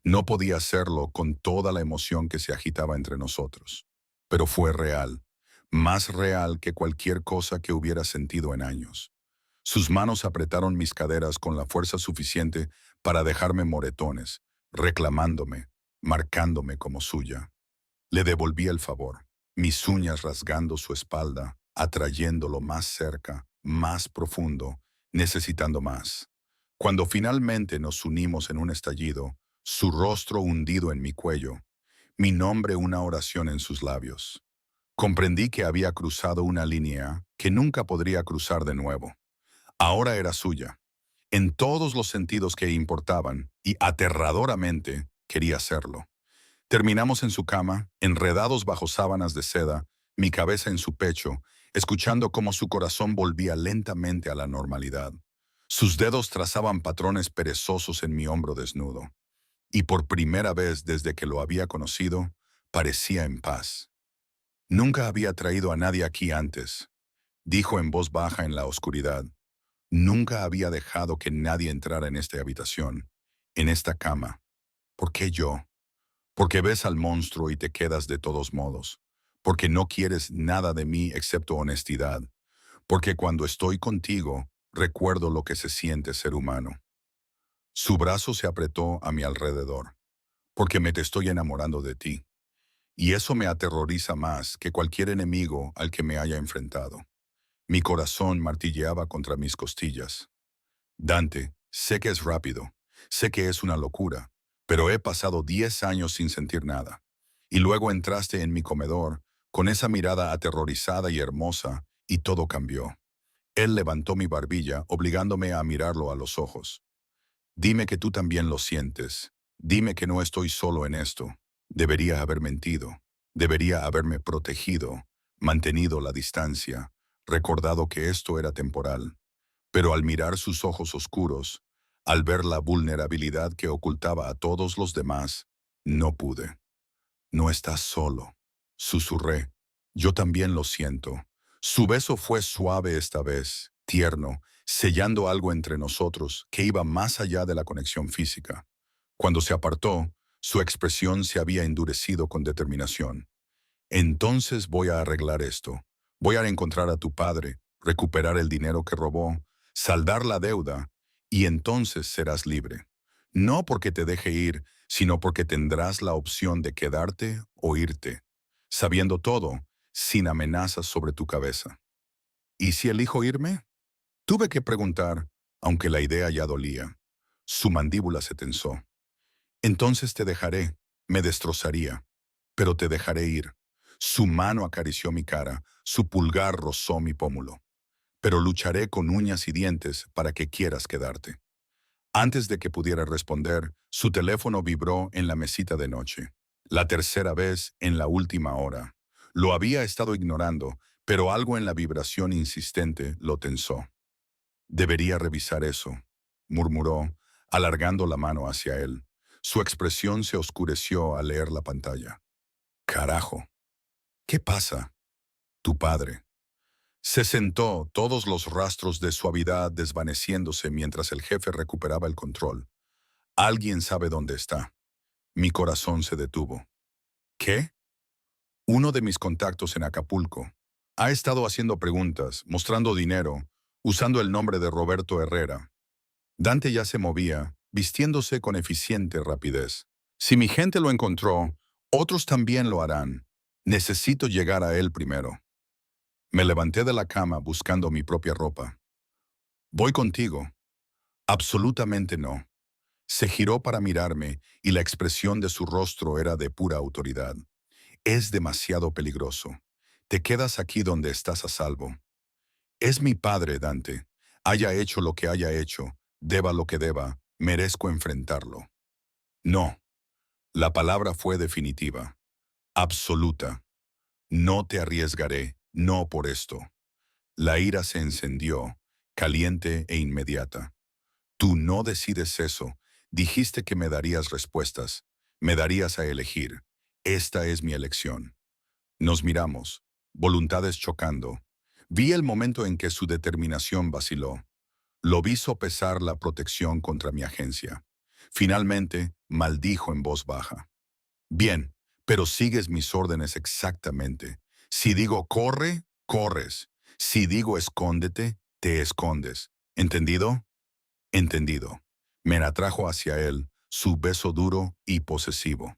no podía hacerlo con toda la emoción que se agitaba entre nosotros, pero fue real, más real que cualquier cosa que hubiera sentido en años. Sus manos apretaron mis caderas con la fuerza suficiente para dejarme moretones, reclamándome, marcándome como suya. Le devolví el favor, mis uñas rasgando su espalda, atrayéndolo más cerca, más profundo, necesitando más. Cuando finalmente nos unimos en un estallido, su rostro hundido en mi cuello, mi nombre una oración en sus labios. Comprendí que había cruzado una línea que nunca podría cruzar de nuevo. Ahora era suya, en todos los sentidos que importaban, y aterradoramente quería hacerlo. Terminamos en su cama, enredados bajo sábanas de seda, mi cabeza en su pecho, escuchando cómo su corazón volvía lentamente a la normalidad. Sus dedos trazaban patrones perezosos en mi hombro desnudo, y por primera vez desde que lo había conocido, parecía en paz. Nunca había traído a nadie aquí antes, dijo en voz baja en la oscuridad. Nunca había dejado que nadie entrara en esta habitación, en esta cama. ¿Por qué yo? Porque ves al monstruo y te quedas de todos modos. Porque no quieres nada de mí excepto honestidad. Porque cuando estoy contigo, recuerdo lo que se siente ser humano. Su brazo se apretó a mi alrededor. Porque me te estoy enamorando de ti. Y eso me aterroriza más que cualquier enemigo al que me haya enfrentado. Mi corazón martilleaba contra mis costillas. Dante, sé que es rápido, sé que es una locura, pero he pasado 10 años sin sentir nada. Y luego entraste en mi comedor, con esa mirada aterrorizada y hermosa, y todo cambió. Él levantó mi barbilla, obligándome a mirarlo a los ojos. Dime que tú también lo sientes. Dime que no estoy solo en esto. Debería haber mentido. Debería haberme protegido, mantenido la distancia, recordado que esto era temporal. Pero al mirar sus ojos oscuros, al ver la vulnerabilidad que ocultaba a todos los demás, no pude. No estás solo, susurré. Yo también lo siento. Su beso fue suave esta vez, tierno, sellando algo entre nosotros que iba más allá de la conexión física. Cuando se apartó, su expresión se había endurecido con determinación. Entonces voy a arreglar esto. Voy a encontrar a tu padre, recuperar el dinero que robó, saldar la deuda, y entonces serás libre. No porque te deje ir, sino porque tendrás la opción de quedarte o irte, sabiendo todo, sin amenazas sobre tu cabeza. ¿Y si elijo irme? Tuve que preguntar, aunque la idea ya dolía. Su mandíbula se tensó. Entonces te dejaré, me destrozaría, pero te dejaré ir. Su mano acarició mi cara, su pulgar rozó mi pómulo. Pero lucharé con uñas y dientes para que quieras quedarte. Antes de que pudiera responder, su teléfono vibró en la mesita de noche. La tercera vez en la última hora. Lo había estado ignorando, pero algo en la vibración insistente lo tensó. Debería revisar eso, murmuró, alargando la mano hacia él. Su expresión se oscureció al leer la pantalla. Carajo. ¿Qué pasa? Tu padre. Se sentó, todos los rastros de suavidad desvaneciéndose mientras el jefe recuperaba el control. Alguien sabe dónde está. Mi corazón se detuvo. ¿Qué? Uno de mis contactos en Acapulco. Ha estado haciendo preguntas, mostrando dinero, usando el nombre de Roberto Herrera. Dante ya se movía, vistiéndose con eficiente rapidez. Si mi gente lo encontró, otros también lo harán. Necesito llegar a él primero. Me levanté de la cama buscando mi propia ropa. Voy contigo. Absolutamente no. Se giró para mirarme y la expresión de su rostro era de pura autoridad. Es demasiado peligroso. Te quedas aquí donde estás a salvo. Es mi padre, Dante. Haya hecho lo que haya hecho, deba lo que deba, merezco enfrentarlo. No, la palabra fue definitiva, absoluta. No te arriesgaré, no por esto. La ira se encendió, caliente e inmediata. Tú no decides eso. Dijiste que me darías respuestas, me darías a elegir. Esta es mi elección. Nos miramos, voluntades chocando. Vi el momento en que su determinación vaciló. Lo vi sopesar la protección contra mi agencia. Finalmente, maldijo en voz baja. Bien, pero sigues mis órdenes exactamente. Si digo corre, corres. Si digo escóndete, te escondes. ¿Entendido? Entendido. Me atrajo hacia él, su beso duro y posesivo.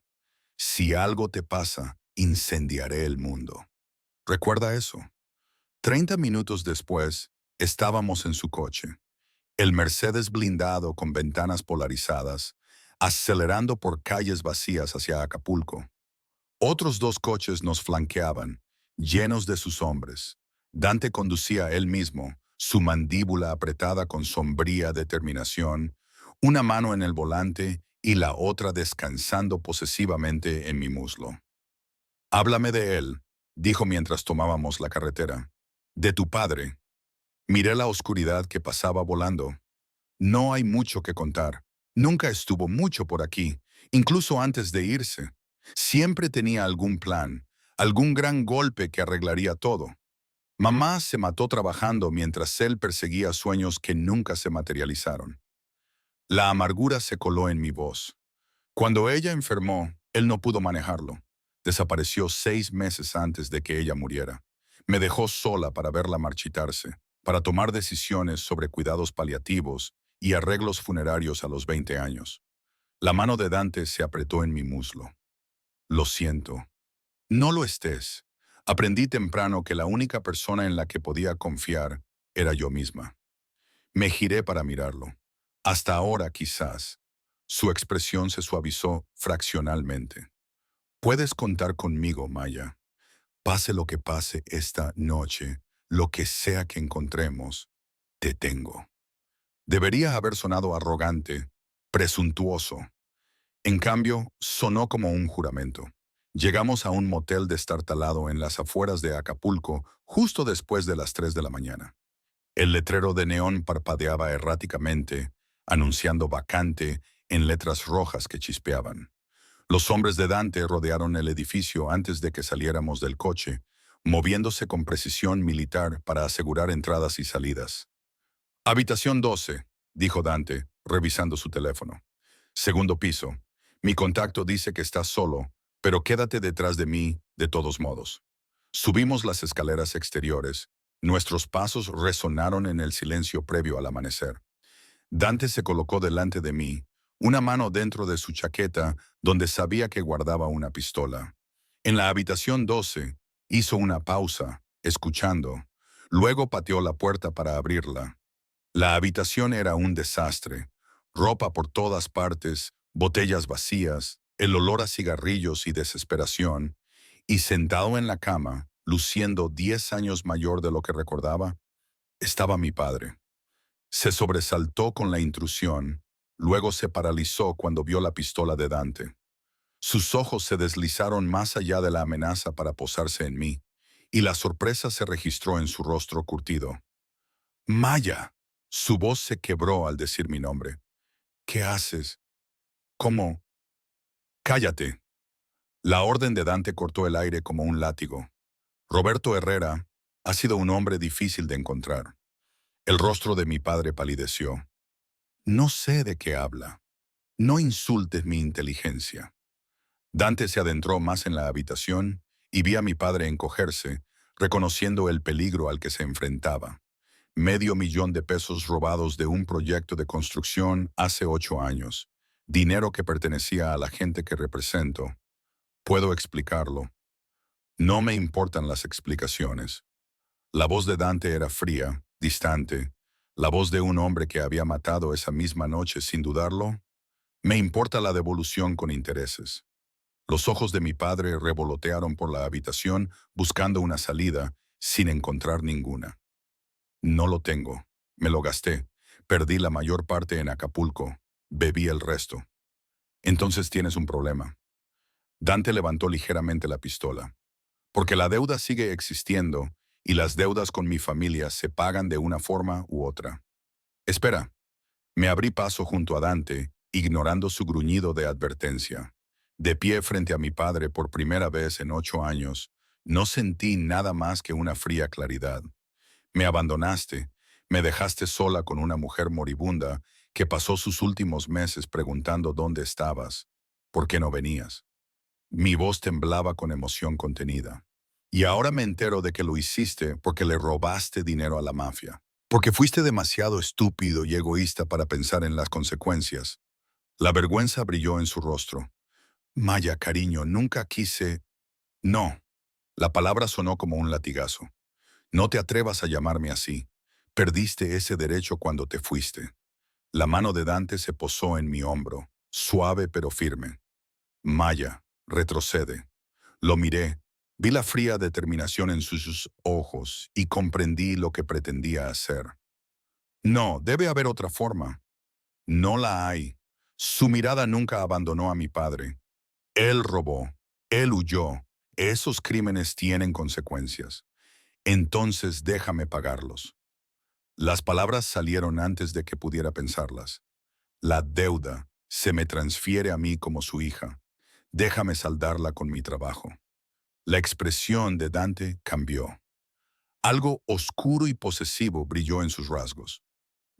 Si algo te pasa, incendiaré el mundo. Recuerda eso. 30 minutos después, estábamos en su coche. El Mercedes blindado con ventanas polarizadas, acelerando por calles vacías hacia Acapulco. Otros dos coches nos flanqueaban, llenos de sus hombres. Dante conducía él mismo, su mandíbula apretada con sombría determinación, una mano en el volante y la otra descansando posesivamente en mi muslo. «Háblame de él», dijo mientras tomábamos la carretera. «De tu padre». Miré la oscuridad que pasaba volando. No hay mucho que contar. Nunca estuvo mucho por aquí, incluso antes de irse. Siempre tenía algún plan, algún gran golpe que arreglaría todo. Mamá se mató trabajando mientras él perseguía sueños que nunca se materializaron. La amargura se coló en mi voz. Cuando ella enfermó, él no pudo manejarlo. Desapareció 6 meses antes de que ella muriera. Me dejó sola para verla marchitarse, para tomar decisiones sobre cuidados paliativos y arreglos funerarios a los 20 años. La mano de Dante se apretó en mi muslo. Lo siento. No lo estés. Aprendí temprano que la única persona en la que podía confiar era yo misma. Me giré para mirarlo. Hasta ahora, quizás. Su expresión se suavizó fraccionalmente. Puedes contar conmigo, Maya. Pase lo que pase esta noche, lo que sea que encontremos, te tengo. Debería haber sonado arrogante, presuntuoso. En cambio, sonó como un juramento. Llegamos a un motel destartalado en las afueras de Acapulco justo después de las 3 de la mañana. El letrero de neón parpadeaba erráticamente, anunciando vacante en letras rojas que chispeaban. Los hombres de Dante rodearon el edificio antes de que saliéramos del coche, moviéndose con precisión militar para asegurar entradas y salidas. «Habitación 12», dijo Dante, revisando su teléfono. «Segundo piso. Mi contacto dice que estás solo, pero quédate detrás de mí de todos modos». Subimos las escaleras exteriores. Nuestros pasos resonaron en el silencio previo al amanecer. Dante se colocó delante de mí, una mano dentro de su chaqueta donde sabía que guardaba una pistola. En la habitación 12, hizo una pausa, escuchando. Luego pateó la puerta para abrirla. La habitación era un desastre. Ropa por todas partes, botellas vacías, el olor a cigarrillos y desesperación. Y sentado en la cama, luciendo 10 años mayor de lo que recordaba, estaba mi padre. Se sobresaltó con la intrusión, luego se paralizó cuando vio la pistola de Dante. Sus ojos se deslizaron más allá de la amenaza para posarse en mí, y la sorpresa se registró en su rostro curtido. «Maya». Su voz se quebró al decir mi nombre. «¿Qué haces? ¿Cómo?» «Cállate». La orden de Dante cortó el aire como un látigo. Roberto Herrera ha sido un hombre difícil de encontrar. El rostro de mi padre palideció. «No sé de qué habla. No insultes mi inteligencia». Dante se adentró más en la habitación y vi a mi padre encogerse, reconociendo el peligro al que se enfrentaba. $500,000 robados de un proyecto de construcción hace 8 años. Dinero que pertenecía a la gente que represento. Puedo explicarlo. No me importan las explicaciones. La voz de Dante era fría, distante. La voz de un hombre que había matado esa misma noche sin dudarlo. Me importa la devolución con intereses. Los ojos de mi padre revolotearon por la habitación buscando una salida, sin encontrar ninguna. «No lo tengo». Me lo gasté. Perdí la mayor parte en Acapulco. Bebí el resto. Entonces tienes un problema. Dante levantó ligeramente la pistola. Porque la deuda sigue existiendo y las deudas con mi familia se pagan de una forma u otra. Espera. Me abrí paso junto a Dante, ignorando su gruñido de advertencia. De pie frente a mi padre por primera vez en 8 años, no sentí nada más que una fría claridad. Me abandonaste, me dejaste sola con una mujer moribunda que pasó sus últimos meses preguntando dónde estabas, por qué no venías. Mi voz temblaba con emoción contenida. Y ahora me entero de que lo hiciste porque le robaste dinero a la mafia. Porque fuiste demasiado estúpido y egoísta para pensar en las consecuencias. La vergüenza brilló en su rostro. Maya, cariño, nunca quise... No. La palabra sonó como un latigazo. No te atrevas a llamarme así. Perdiste ese derecho cuando te fuiste. La mano de Dante se posó en mi hombro, suave pero firme. Maya, retrocede. Lo miré, vi la fría determinación en sus ojos y comprendí lo que pretendía hacer. No, debe haber otra forma. No la hay. Su mirada nunca abandonó a mi padre. Él robó, él huyó. Esos crímenes tienen consecuencias. Entonces déjame pagarlos. Las palabras salieron antes de que pudiera pensarlas. La deuda se me transfiere a mí como su hija. Déjame saldarla con mi trabajo. La expresión de Dante cambió. Algo oscuro y posesivo brilló en sus rasgos.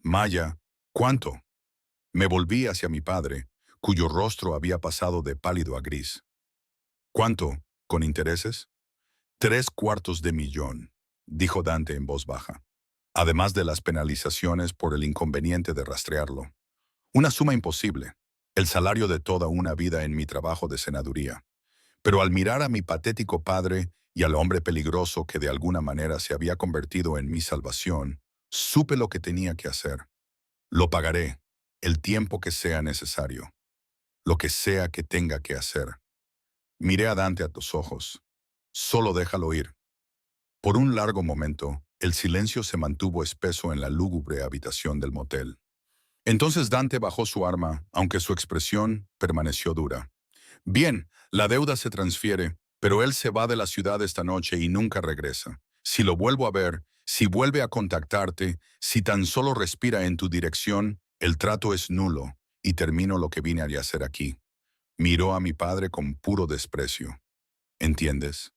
Maya, ¿cuánto? Me volví hacia mi padre, cuyo rostro había pasado de pálido a gris. ¿Cuánto? ¿Con intereses? 3/4 de millón, dijo Dante en voz baja, además de las penalizaciones por el inconveniente de rastrearlo. Una suma imposible, el salario de toda una vida en mi trabajo de senaduría. Pero al mirar a mi patético padre y al hombre peligroso que de alguna manera se había convertido en mi salvación, supe lo que tenía que hacer. Lo pagaré, el tiempo que sea necesario, lo que sea que tenga que hacer. Miré a Dante a tus ojos. Solo déjalo ir. Por un largo momento, el silencio se mantuvo espeso en la lúgubre habitación del motel. Entonces Dante bajó su arma, aunque su expresión permaneció dura. Bien, la deuda se transfiere, pero él se va de la ciudad esta noche y nunca regresa. Si lo vuelvo a ver, si vuelve a contactarte, si tan solo respira en tu dirección, el trato es nulo y termino lo que vine a hacer aquí. Miró a mi padre con puro desprecio. ¿Entiendes?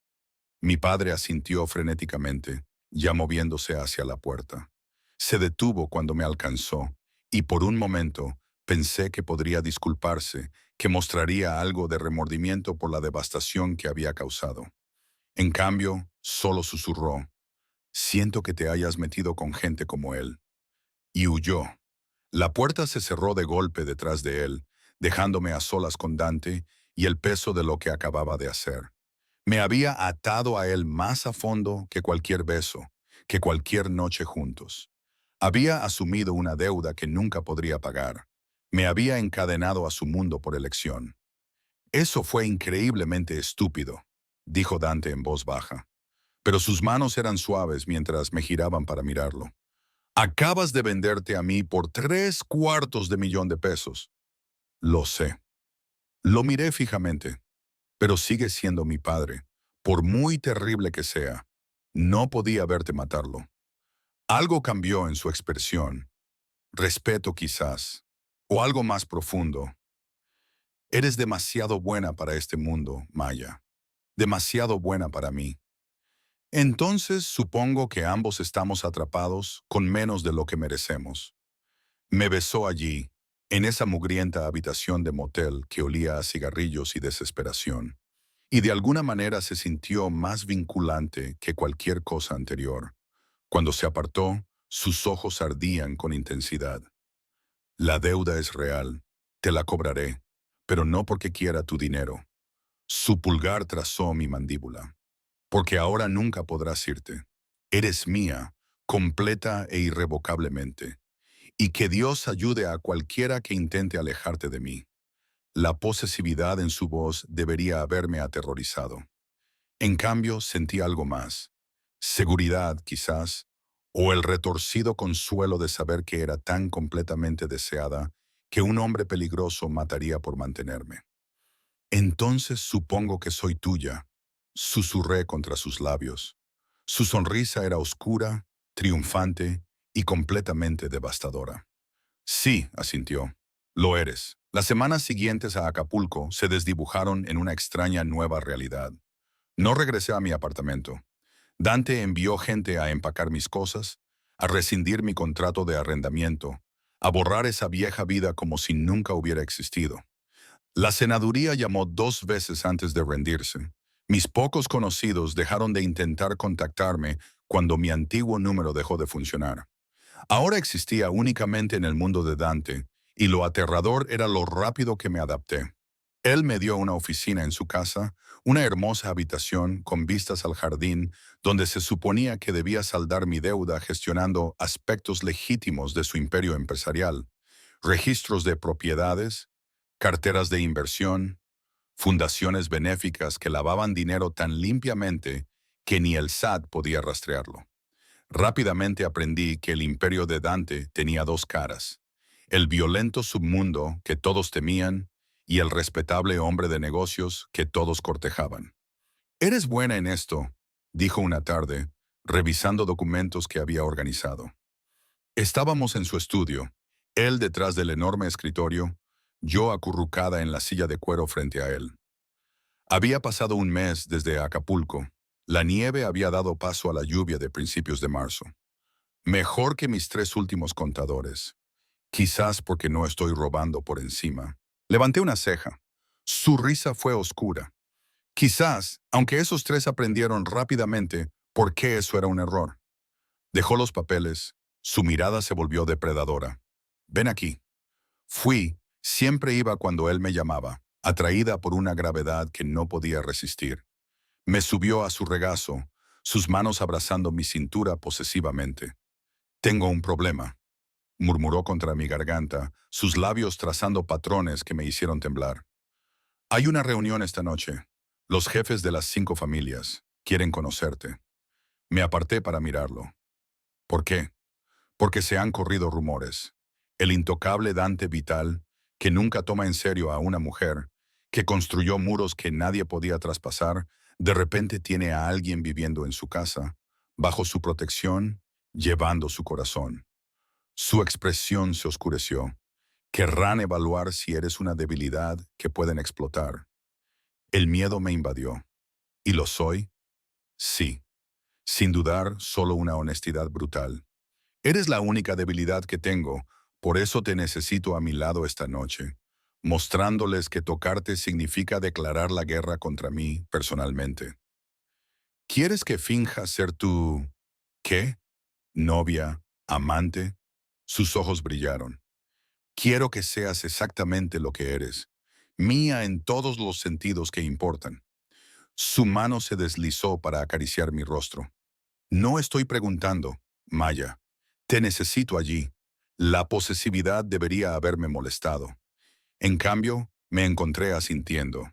Mi padre asintió frenéticamente, ya moviéndose hacia la puerta. Se detuvo cuando me alcanzó, y por un momento pensé que podría disculparse, que mostraría algo de remordimiento por la devastación que había causado. En cambio, solo susurró, «Siento que te hayas metido con gente como él». Y huyó. La puerta se cerró de golpe detrás de él, dejándome a solas con Dante y el peso de lo que acababa de hacer. Me había atado a él más a fondo que cualquier beso, que cualquier noche juntos. Había asumido una deuda que nunca podría pagar. Me había encadenado a su mundo por elección. Eso fue increíblemente estúpido, dijo Dante en voz baja. Pero sus manos eran suaves mientras me giraban para mirarlo. Acabas de venderte a mí por 3/4 de millón de pesos. Lo sé. Lo miré fijamente. Pero sigue siendo mi padre, por muy terrible que sea. No podía verte matarlo. Algo cambió en su expresión. Respeto quizás. O algo más profundo. Eres demasiado buena para este mundo, Maya. Demasiado buena para mí. Entonces supongo que ambos estamos atrapados con menos de lo que merecemos. Me besó allí, en esa mugrienta habitación de motel que olía a cigarrillos y desesperación. Y de alguna manera se sintió más vinculante que cualquier cosa anterior. Cuando se apartó, sus ojos ardían con intensidad. La deuda es real, te la cobraré, pero no porque quiera tu dinero. Su pulgar trazó mi mandíbula. Porque ahora nunca podrás irte. Eres mía, completa e irrevocablemente. Y que Dios ayude a cualquiera que intente alejarte de mí. La posesividad en su voz debería haberme aterrorizado. En cambio, sentí algo más. Seguridad, quizás, o el retorcido consuelo de saber que era tan completamente deseada que un hombre peligroso mataría por mantenerme. Entonces supongo que soy tuya, susurré contra sus labios. Su sonrisa era oscura, triunfante y completamente devastadora. Sí, asintió. Lo eres. Las semanas siguientes a Acapulco se desdibujaron en una extraña nueva realidad. No regresé a mi apartamento. Dante envió gente a empacar mis cosas, a rescindir mi contrato de arrendamiento, a borrar esa vieja vida como si nunca hubiera existido. La senaduría llamó 2 veces antes de rendirse. Mis pocos conocidos dejaron de intentar contactarme cuando mi antiguo número dejó de funcionar. Ahora existía únicamente en el mundo de Dante, y lo aterrador era lo rápido que me adapté. Él me dio una oficina en su casa, una hermosa habitación con vistas al jardín, donde se suponía que debía saldar mi deuda gestionando aspectos legítimos de su imperio empresarial, registros de propiedades, carteras de inversión, fundaciones benéficas que lavaban dinero tan limpiamente que ni el SAT podía rastrearlo. Rápidamente aprendí que el imperio de Dante tenía dos caras: el violento submundo que todos temían y el respetable hombre de negocios que todos cortejaban. «Eres buena en esto», dijo una tarde, revisando documentos que había organizado. Estábamos en su estudio, él detrás del enorme escritorio, yo acurrucada en la silla de cuero frente a él. Había pasado un mes desde Acapulco. La nieve había dado paso a la lluvia de principios de marzo. Mejor que mis 3 últimos contadores. Quizás porque no estoy robando por encima. Levanté una ceja. Su risa fue oscura. Quizás, aunque esos 3 aprendieron rápidamente por qué eso era un error. Dejó los papeles. Su mirada se volvió depredadora. «Ven aquí». Siempre iba cuando él me llamaba, atraída por una gravedad que no podía resistir. Me subió a su regazo, sus manos abrazando mi cintura posesivamente. «Tengo un problema», murmuró contra mi garganta, sus labios trazando patrones que me hicieron temblar. «Hay una reunión esta noche. Los jefes de las 5 familias quieren conocerte». Me aparté para mirarlo. «¿Por qué?». «Porque se han corrido rumores. El intocable Dante Vital, que nunca toma en serio a una mujer, que construyó muros que nadie podía traspasar, de repente tiene a alguien viviendo en su casa, bajo su protección, llevando su corazón». Su expresión se oscureció. «Querrán evaluar si eres una debilidad que pueden explotar». El miedo me invadió. ¿Y lo soy? Sí. Sin dudar, solo una honestidad brutal. «Eres la única debilidad que tengo, por eso te necesito a mi lado esta noche, mostrándoles que tocarte significa declarar la guerra contra mí personalmente. ¿Quieres que finja ser tu... qué? ¿Novia? ¿Amante?» Sus ojos brillaron. «Quiero que seas exactamente lo que eres, mía en todos los sentidos que importan». Su mano se deslizó para acariciar mi rostro. «No estoy preguntando, Maya. Te necesito allí. La posesividad debería haberme molestado. En cambio, me encontré asintiendo.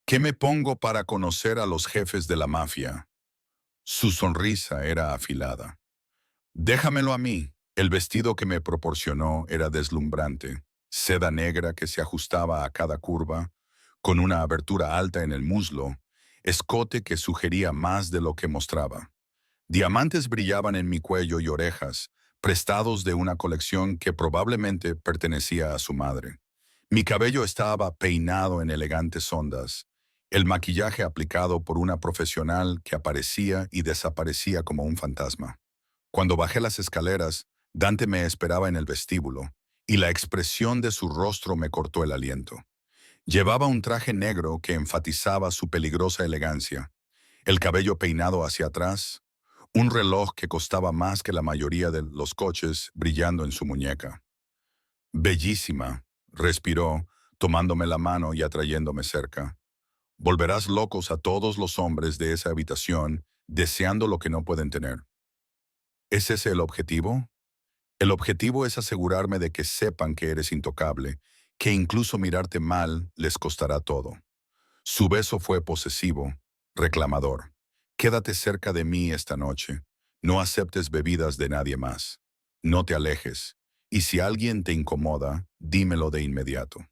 ¿Qué me pongo para conocer a los jefes de la mafia?» Su sonrisa era afilada. «Déjamelo a mí». El vestido que me proporcionó era deslumbrante, seda negra que se ajustaba a cada curva, con una abertura alta en el muslo, escote que sugería más de lo que mostraba. Diamantes brillaban en mi cuello y orejas, prestados de una colección que probablemente pertenecía a su madre. Mi cabello estaba peinado en elegantes ondas, el maquillaje aplicado por una profesional que aparecía y desaparecía como un fantasma. Cuando bajé las escaleras, Dante me esperaba en el vestíbulo, y la expresión de su rostro me cortó el aliento. Llevaba un traje negro que enfatizaba su peligrosa elegancia, el cabello peinado hacia atrás, un reloj que costaba más que la mayoría de los coches brillando en su muñeca. «Bellísima», respiró, tomándome la mano y atrayéndome cerca. «Volverás locos a todos los hombres de esa habitación deseando lo que no pueden tener». ¿Es ese el objetivo? El objetivo es asegurarme de que sepan que eres intocable, que incluso mirarte mal les costará todo. Su beso fue posesivo, reclamador. «Quédate cerca de mí esta noche. No aceptes bebidas de nadie más. No te alejes. Y si alguien te incomoda, dímelo de inmediato.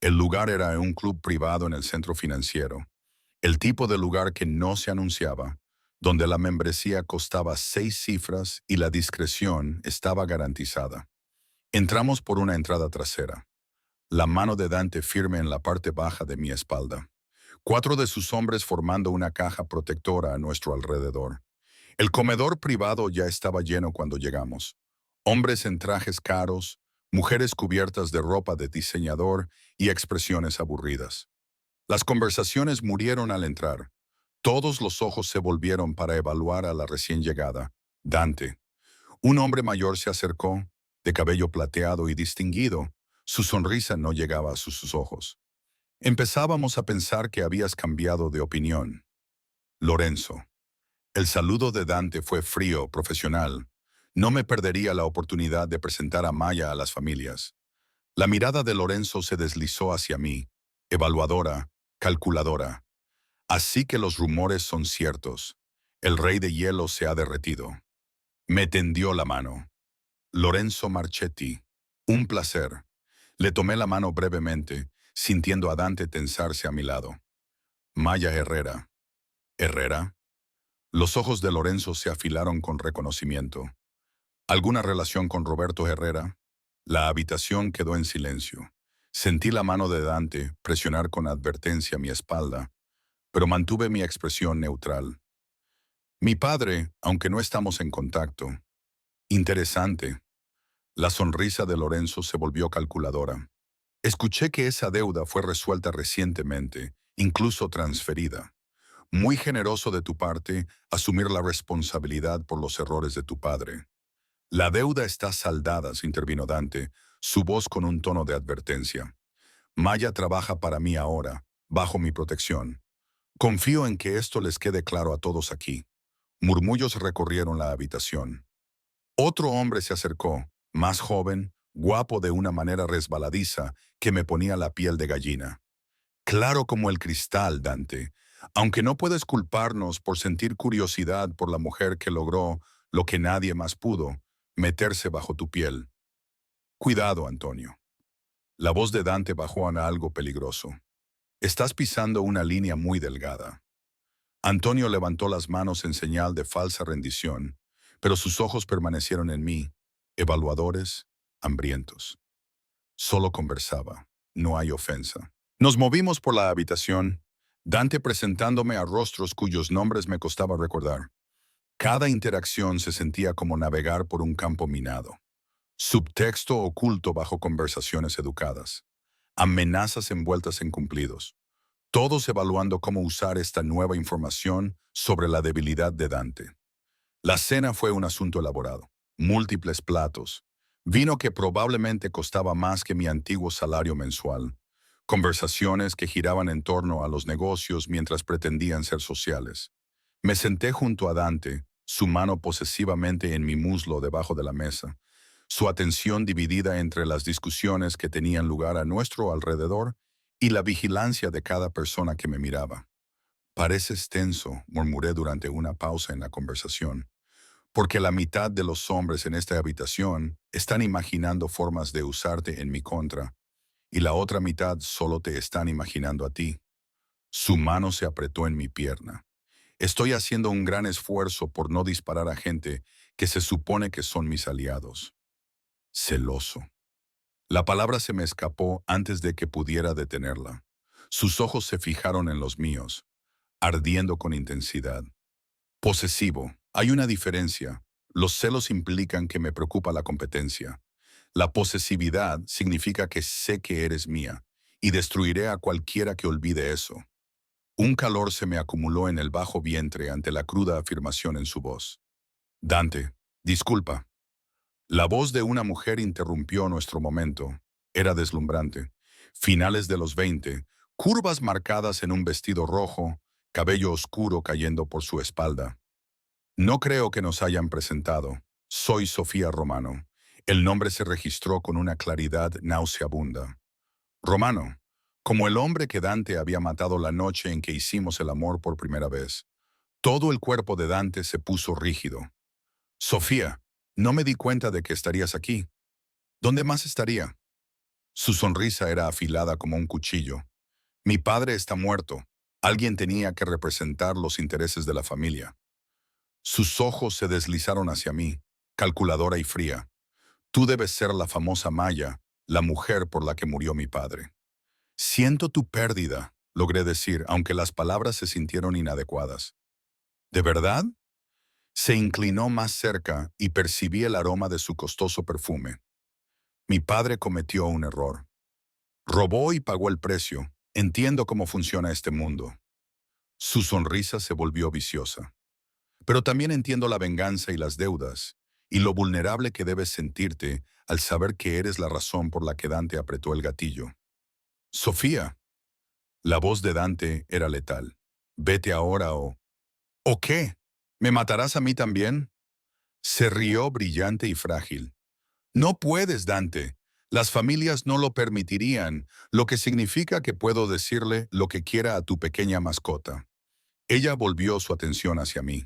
El lugar era un club privado en el centro financiero. El tipo de lugar que no se anunciaba, donde la membresía costaba 6 cifras y la discreción estaba garantizada. Entramos por una entrada trasera. La mano de Dante firme en la parte baja de mi espalda. 4 de sus hombres formando una caja protectora a nuestro alrededor. El comedor privado ya estaba lleno cuando llegamos. Hombres en trajes caros, mujeres cubiertas de ropa de diseñador y expresiones aburridas. Las conversaciones murieron al entrar. Todos los ojos se volvieron para evaluar a la recién llegada, Dante. Un hombre mayor se acercó, de cabello plateado y distinguido. Su sonrisa no llegaba a sus ojos. Empezábamos a pensar que habías cambiado de opinión. Lorenzo. El saludo de Dante fue frío, profesional. No me perdería la oportunidad de presentar a Maya a las familias. La mirada de Lorenzo se deslizó hacia mí, evaluadora, calculadora. Así que los rumores son ciertos. El rey de hielo se ha derretido. Me tendió la mano. Lorenzo Marchetti. Un placer. Le tomé la mano brevemente, sintiendo a Dante tensarse a mi lado. Maya Herrera. ¿Herrera? Los ojos de Lorenzo se afilaron con reconocimiento. ¿Alguna relación con Roberto Herrera? La habitación quedó en silencio. Sentí la mano de Dante presionar con advertencia mi espalda, pero mantuve mi expresión neutral. Mi padre, aunque no estamos en contacto. Interesante. La sonrisa de Lorenzo se volvió calculadora. Escuché que esa deuda fue resuelta recientemente, incluso transferida. Muy generoso de tu parte asumir la responsabilidad por los errores de tu padre. La deuda está saldada, se intervino Dante, su voz con un tono de advertencia. Maya trabaja para mí ahora, bajo mi protección. Confío en que esto les quede claro a todos aquí. Murmullos recorrieron la habitación. Otro hombre se acercó, más joven, guapo de una manera resbaladiza que me ponía la piel de gallina. Claro como el cristal, Dante, aunque no puedes culparnos por sentir curiosidad por la mujer que logró lo que nadie más pudo, meterse bajo tu piel. Cuidado, Antonio. La voz de Dante bajó a algo peligroso. Estás pisando una línea muy delgada. Antonio levantó las manos en señal de falsa rendición, pero sus ojos permanecieron en mí, evaluadores, hambrientos. Solo conversaba, no hay ofensa. Nos movimos por la habitación, Dante presentándome a rostros cuyos nombres me costaba recordar. Cada interacción se sentía como navegar por un campo minado. Subtexto oculto bajo conversaciones educadas. Amenazas envueltas en cumplidos. Todos evaluando cómo usar esta nueva información sobre la debilidad de Dante. La cena fue un asunto elaborado. Múltiples platos. Vino que probablemente costaba más que mi antiguo salario mensual. Conversaciones que giraban en torno a los negocios mientras pretendían ser sociales. Me senté junto a Dante, su mano posesivamente en mi muslo debajo de la mesa, su atención dividida entre las discusiones que tenían lugar a nuestro alrededor y la vigilancia de cada persona que me miraba. Pareces tenso, murmuré durante una pausa en la conversación, porque la mitad de los hombres en esta habitación están imaginando formas de usarte en mi contra, y la otra mitad solo te están imaginando a ti. Su mano se apretó en mi pierna. Estoy haciendo un gran esfuerzo por no disparar a gente que se supone que son mis aliados. Celoso. La palabra se me escapó antes de que pudiera detenerla. Sus ojos se fijaron en los míos, ardiendo con intensidad. Posesivo. Hay una diferencia. Los celos implican que me preocupa la competencia. La posesividad significa que sé que eres mía, y destruiré a cualquiera que olvide eso. Un calor se me acumuló en el bajo vientre ante la cruda afirmación en su voz. Dante, disculpa. La voz de una mujer interrumpió nuestro momento. Era deslumbrante. Finales de los 20, curvas marcadas en un vestido rojo, cabello oscuro cayendo por su espalda. No creo que nos hayan presentado. Soy Sofía Romano. El nombre se registró con una claridad nauseabunda. Romano, como el hombre que Dante había matado la noche en que hicimos el amor por primera vez. Todo el cuerpo de Dante se puso rígido. Sofía, no me di cuenta de que estarías aquí. ¿Dónde más estaría? Su sonrisa era afilada como un cuchillo. Mi padre está muerto. Alguien tenía que representar los intereses de la familia. Sus ojos se deslizaron hacia mí, calculadora y fría. Tú debes ser la famosa Maya, la mujer por la que murió mi padre. Siento tu pérdida, logré decir, aunque las palabras se sintieron inadecuadas. ¿De verdad? Se inclinó más cerca y percibí el aroma de su costoso perfume. Mi padre cometió un error. Robó y pagó el precio. Entiendo cómo funciona este mundo. Su sonrisa se volvió viciosa. Pero también entiendo la venganza y las deudas, y lo vulnerable que debes sentirte al saber que eres la razón por la que Dante apretó el gatillo. Sofía, la voz de Dante era letal. Vete ahora o... ¿O qué? ¿Me matarás a mí también? Se rió brillante y frágil. No puedes, Dante. Las familias no lo permitirían, lo que significa que puedo decirle lo que quiera a tu pequeña mascota. Ella volvió su atención hacia mí.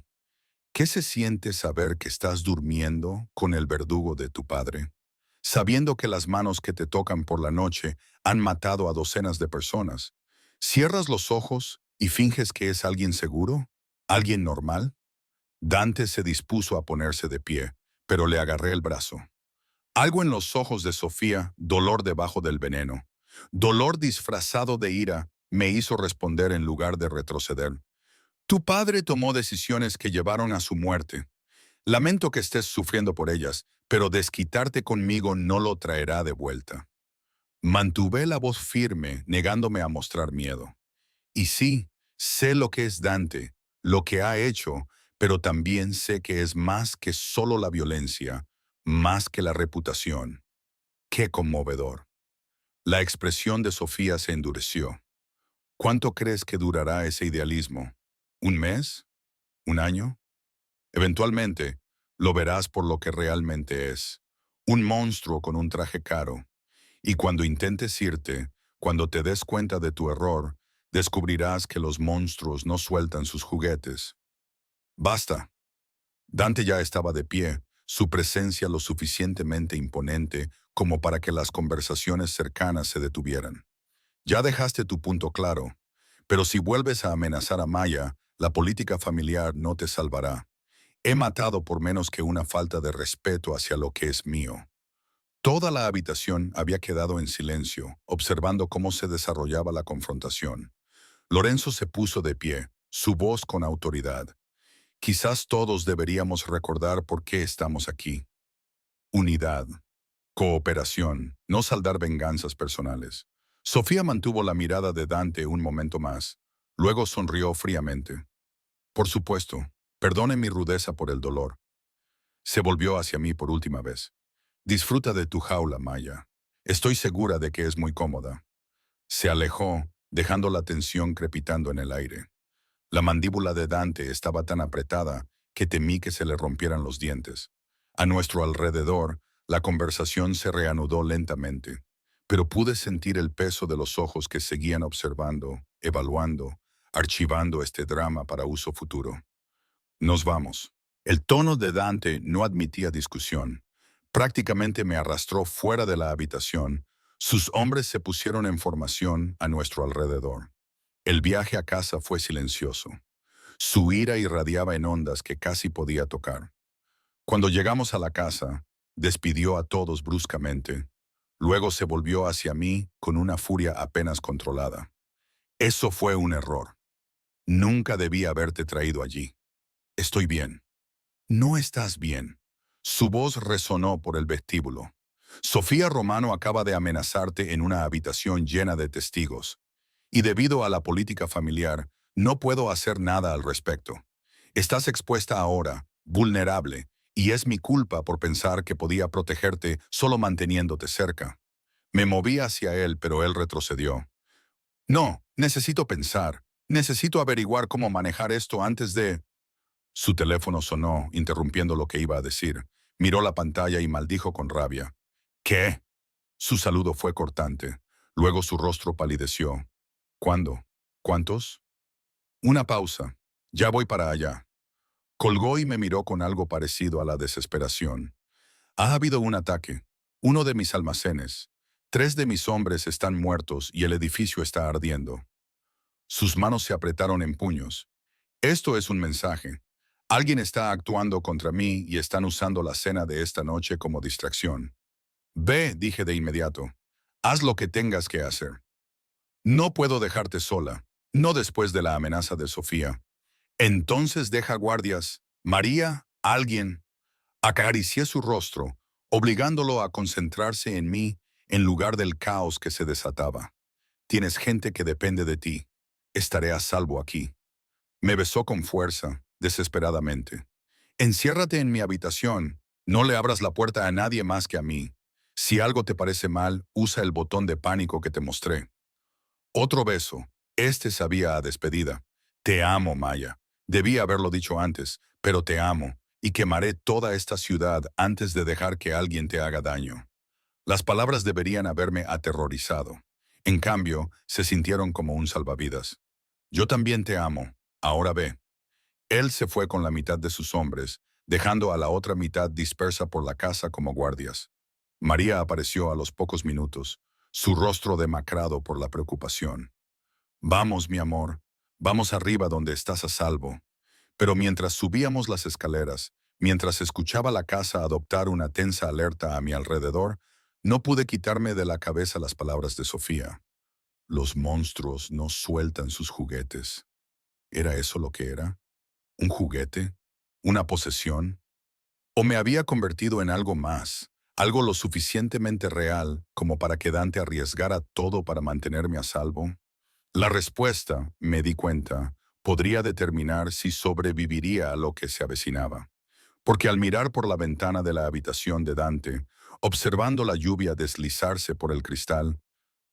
¿Qué se siente saber que estás durmiendo con el verdugo de tu padre? Sabiendo que las manos que te tocan por la noche han matado a docenas de personas. ¿Cierras los ojos y finges que es alguien seguro? ¿Alguien normal? Dante se dispuso a ponerse de pie, pero le agarré el brazo. Algo en los ojos de Sofía, dolor debajo del veneno. Dolor disfrazado de ira, me hizo responder en lugar de retroceder. Tu padre tomó decisiones que llevaron a su muerte. Lamento que estés sufriendo por ellas, pero desquitarte conmigo no lo traerá de vuelta. Mantuve la voz firme, negándome a mostrar miedo. Y sí, sé lo que es Dante, lo que ha hecho, pero también sé que es más que solo la violencia, más que la reputación. ¡Qué conmovedor! La expresión de Sofía se endureció. ¿Cuánto crees que durará ese idealismo? ¿Un mes? ¿Un año? Eventualmente, lo verás por lo que realmente es. Un monstruo con un traje caro. Y cuando intentes irte, cuando te des cuenta de tu error, descubrirás que los monstruos no sueltan sus juguetes. Basta. Dante ya estaba de pie, su presencia lo suficientemente imponente como para que las conversaciones cercanas se detuvieran. Ya dejaste tu punto claro, pero si vuelves a amenazar a Maya, la política familiar no te salvará. He matado por menos que una falta de respeto hacia lo que es mío. Toda la habitación había quedado en silencio, observando cómo se desarrollaba la confrontación. Lorenzo se puso de pie, su voz con autoridad. Quizás todos deberíamos recordar por qué estamos aquí. Unidad, cooperación, no saldar venganzas personales. Sofía mantuvo la mirada de Dante un momento más. Luego sonrió fríamente. Por supuesto, perdone mi rudeza por el dolor. Se volvió hacia mí por última vez. Disfruta de tu jaula, Maya. Estoy segura de que es muy cómoda. Se alejó, dejando la tensión crepitando en el aire. La mandíbula de Dante estaba tan apretada que temí que se le rompieran los dientes. A nuestro alrededor, la conversación se reanudó lentamente, pero pude sentir el peso de los ojos que seguían observando, evaluando, archivando este drama para uso futuro. Nos vamos. El tono de Dante no admitía discusión. Prácticamente me arrastró fuera de la habitación. Sus hombres se pusieron en formación a nuestro alrededor. El viaje a casa fue silencioso. Su ira irradiaba en ondas que casi podía tocar. Cuando llegamos a la casa, despidió a todos bruscamente. Luego se volvió hacia mí con una furia apenas controlada. Eso fue un error. Nunca debí haberte traído allí. Estoy bien. No estás bien. Su voz resonó por el vestíbulo. Sofía Romano acaba de amenazarte en una habitación llena de testigos. Y debido a la política familiar, no puedo hacer nada al respecto. Estás expuesta ahora, vulnerable, y es mi culpa por pensar que podía protegerte solo manteniéndote cerca. Me moví hacia él, pero él retrocedió. No, necesito pensar. Necesito averiguar cómo manejar esto antes de... Su teléfono sonó, interrumpiendo lo que iba a decir. Miró la pantalla y maldijo con rabia. ¿Qué? Su saludo fue cortante. Luego su rostro palideció. ¿Cuándo? ¿Cuántos? Una pausa. Ya voy para allá. Colgó y me miró con algo parecido a la desesperación. Ha habido un ataque. Uno de mis almacenes. 3 de mis hombres están muertos y el edificio está ardiendo. Sus manos se apretaron en puños. Esto es un mensaje. Alguien está actuando contra mí y están usando la cena de esta noche como distracción. Ve, dije de inmediato. Haz lo que tengas que hacer. No puedo dejarte sola. No después de la amenaza de Sofía. Entonces deja guardias. María, alguien. Acaricié su rostro, obligándolo a concentrarse en mí en lugar del caos que se desataba. Tienes gente que depende de ti. Estaré a salvo aquí. Me besó con fuerza, desesperadamente. Enciérrate en mi habitación. No le abras la puerta a nadie más que a mí. Si algo te parece mal, usa el botón de pánico que te mostré. Otro beso. Este sabía a despedida. Te amo, Maya. Debí haberlo dicho antes, pero te amo, y quemaré toda esta ciudad antes de dejar que alguien te haga daño. Las palabras deberían haberme aterrorizado. En cambio, se sintieron como un salvavidas. Yo también te amo. Ahora ve. Él se fue con la mitad de sus hombres, dejando a la otra mitad dispersa por la casa como guardias. María apareció a los pocos minutos, su rostro demacrado por la preocupación. Vamos, mi amor, vamos arriba donde estás a salvo. Pero mientras subíamos las escaleras, mientras escuchaba la casa adoptar una tensa alerta a mi alrededor, no pude quitarme de la cabeza las palabras de Sofía. Los monstruos no sueltan sus juguetes. ¿Era eso lo que era? ¿Un juguete? ¿Una posesión? ¿O me había convertido en algo más, algo lo suficientemente real como para que Dante arriesgara todo para mantenerme a salvo? La respuesta, me di cuenta, podría determinar si sobreviviría a lo que se avecinaba. Porque al mirar por la ventana de la habitación de Dante, observando la lluvia deslizarse por el cristal,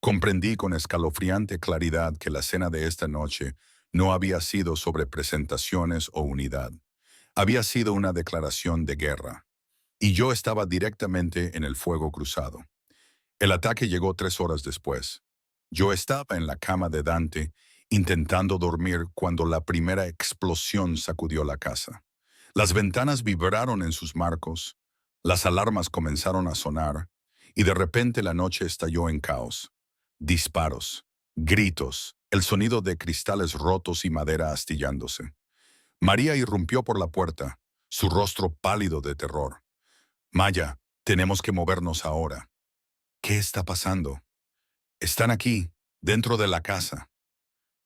comprendí con escalofriante claridad que la cena de esta noche no había sido sobre presentaciones o unidad. Había sido una declaración de guerra. Y yo estaba directamente en el fuego cruzado. El ataque llegó 3 horas después. Yo estaba en la cama de Dante, intentando dormir cuando la primera explosión sacudió la casa. Las ventanas vibraron en sus marcos, las alarmas comenzaron a sonar, y de repente la noche estalló en caos. Disparos, gritos, el sonido de cristales rotos y madera astillándose. María irrumpió por la puerta, su rostro pálido de terror. Maya, tenemos que movernos ahora. ¿Qué está pasando? Están aquí, dentro de la casa.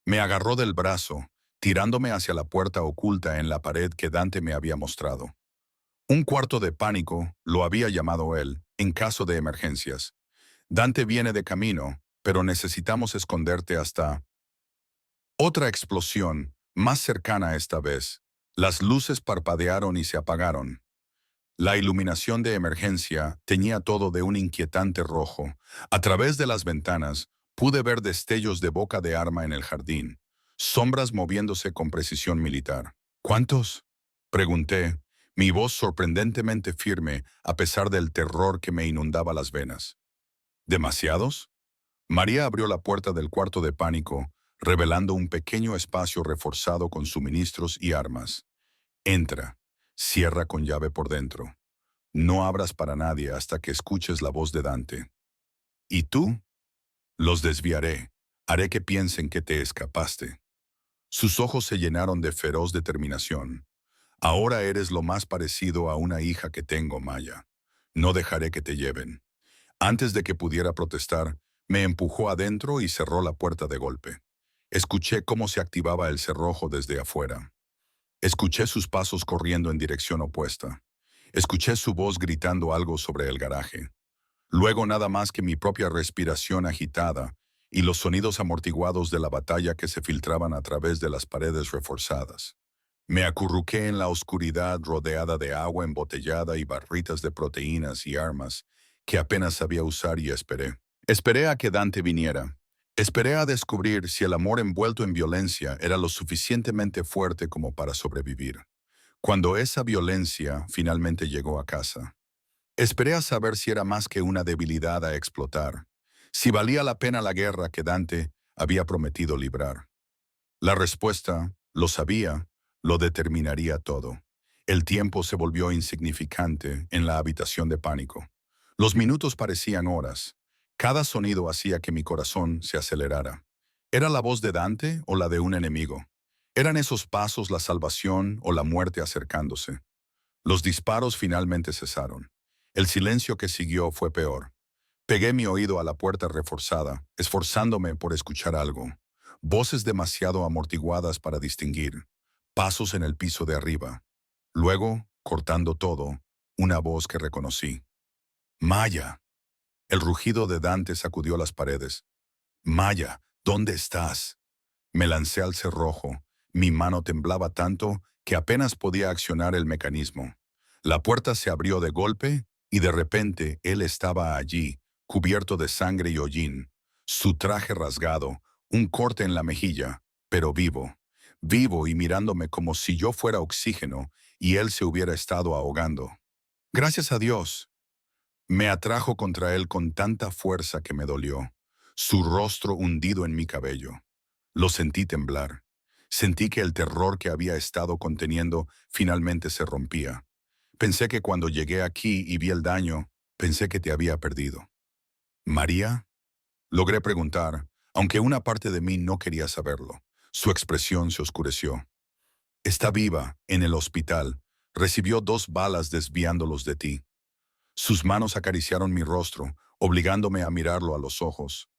Me agarró del brazo, tirándome hacia la puerta oculta en la pared que Dante me había mostrado. Un cuarto de pánico, lo había llamado él, en caso de emergencias. Dante viene de camino, pero necesitamos esconderte hasta... Otra explosión, más cercana esta vez. Las luces parpadearon y se apagaron. La iluminación de emergencia teñía todo de un inquietante rojo. A través de las ventanas pude ver destellos de boca de arma en el jardín, sombras moviéndose con precisión militar. ¿Cuántos? Pregunté, mi voz sorprendentemente firme a pesar del terror que me inundaba las venas. ¿Demasiados? María abrió la puerta del cuarto de pánico, revelando un pequeño espacio reforzado con suministros y armas. Entra. Cierra con llave por dentro. No abras para nadie hasta que escuches la voz de Dante. ¿Y tú? Los desviaré. Haré que piensen que te escapaste. Sus ojos se llenaron de feroz determinación. Ahora eres lo más parecido a una hija que tengo, Maya. No dejaré que te lleven. Antes de que pudiera protestar, me empujó adentro y cerró la puerta de golpe. Escuché cómo se activaba el cerrojo desde afuera. Escuché sus pasos corriendo en dirección opuesta. Escuché su voz gritando algo sobre el garaje. Luego nada más que mi propia respiración agitada y los sonidos amortiguados de la batalla que se filtraban a través de las paredes reforzadas. Me acurruqué en la oscuridad rodeada de agua embotellada y barritas de proteínas y armas que apenas sabía usar y esperé. Esperé a que Dante viniera. Esperé a descubrir si el amor envuelto en violencia era lo suficientemente fuerte como para sobrevivir. Cuando esa violencia finalmente llegó a casa, esperé a saber si era más que una debilidad a explotar, si valía la pena la guerra que Dante había prometido librar. La respuesta, lo sabía, lo determinaría todo. El tiempo se volvió insignificante en la habitación de pánico. Los minutos parecían horas. Cada sonido hacía que mi corazón se acelerara. ¿Era la voz de Dante o la de un enemigo? ¿Eran esos pasos la salvación o la muerte acercándose? Los disparos finalmente cesaron. El silencio que siguió fue peor. Pegué mi oído a la puerta reforzada, esforzándome por escuchar algo. Voces demasiado amortiguadas para distinguir. Pasos en el piso de arriba. Luego, cortando todo, una voz que reconocí. Maya. El rugido de Dante sacudió las paredes. Maya, ¿dónde estás? Me lancé al cerrojo. Mi mano temblaba tanto que apenas podía accionar el mecanismo. La puerta se abrió de golpe y de repente él estaba allí, cubierto de sangre y hollín, su traje rasgado, un corte en la mejilla, pero vivo, vivo y mirándome como si yo fuera oxígeno y él se hubiera estado ahogando. Gracias a Dios. Me atrajo contra él con tanta fuerza que me dolió, su rostro hundido en mi cabello. Lo sentí temblar. Sentí que el terror que había estado conteniendo finalmente se rompía. Pensé que cuando llegué aquí y vi el daño, pensé que te había perdido. ¿María? Logré preguntar, aunque una parte de mí no quería saberlo. Su expresión se oscureció. Está viva, en el hospital. Recibió 2 balas desviándolos de ti. Sus manos acariciaron mi rostro, obligándome a mirarlo a los ojos.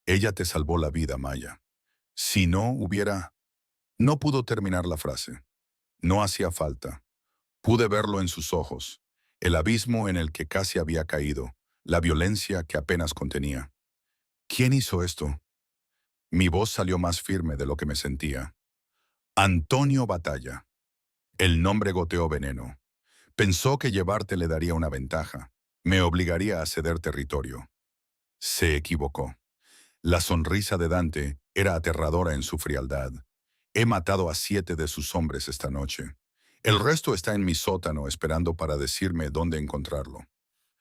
Ella te salvó la vida, Maya. Si no hubiera... No pudo terminar la frase. No hacía falta. Pude verlo en sus ojos, el abismo en el que casi había caído, la violencia que apenas contenía. ¿Quién hizo esto? Mi voz salió más firme de lo que me sentía. Antonio Batalla. El nombre goteó veneno. Pensó que llevarte le daría una ventaja. Me obligaría a ceder territorio. Se equivocó. La sonrisa de Dante era aterradora en su frialdad. He matado a 7 de sus hombres esta noche. El resto está en mi sótano esperando para decirme dónde encontrarlo.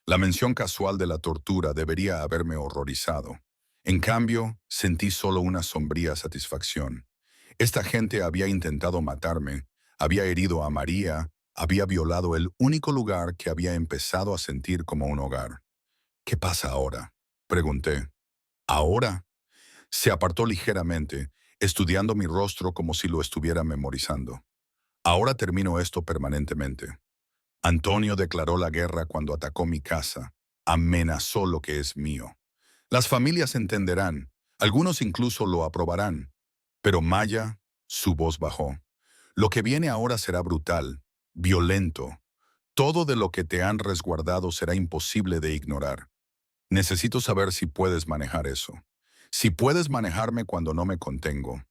La mención casual de la tortura debería haberme horrorizado. En cambio, sentí solo una sombría satisfacción. Esta gente había intentado matarme, había herido a María, había violado el único lugar que había empezado a sentir como un hogar. ¿Qué pasa ahora? Pregunté. ¿Ahora? Se apartó ligeramente, estudiando mi rostro como si lo estuviera memorizando. Ahora termino esto permanentemente. Antonio declaró la guerra cuando atacó mi casa. Amenazó lo que es mío. Las familias entenderán, algunos incluso lo aprobarán. Pero Maya, su voz bajó. Lo que viene ahora será brutal, violento. Todo de lo que te han resguardado será imposible de ignorar. Necesito saber si puedes manejar eso. Si puedes manejarme cuando no me contengo.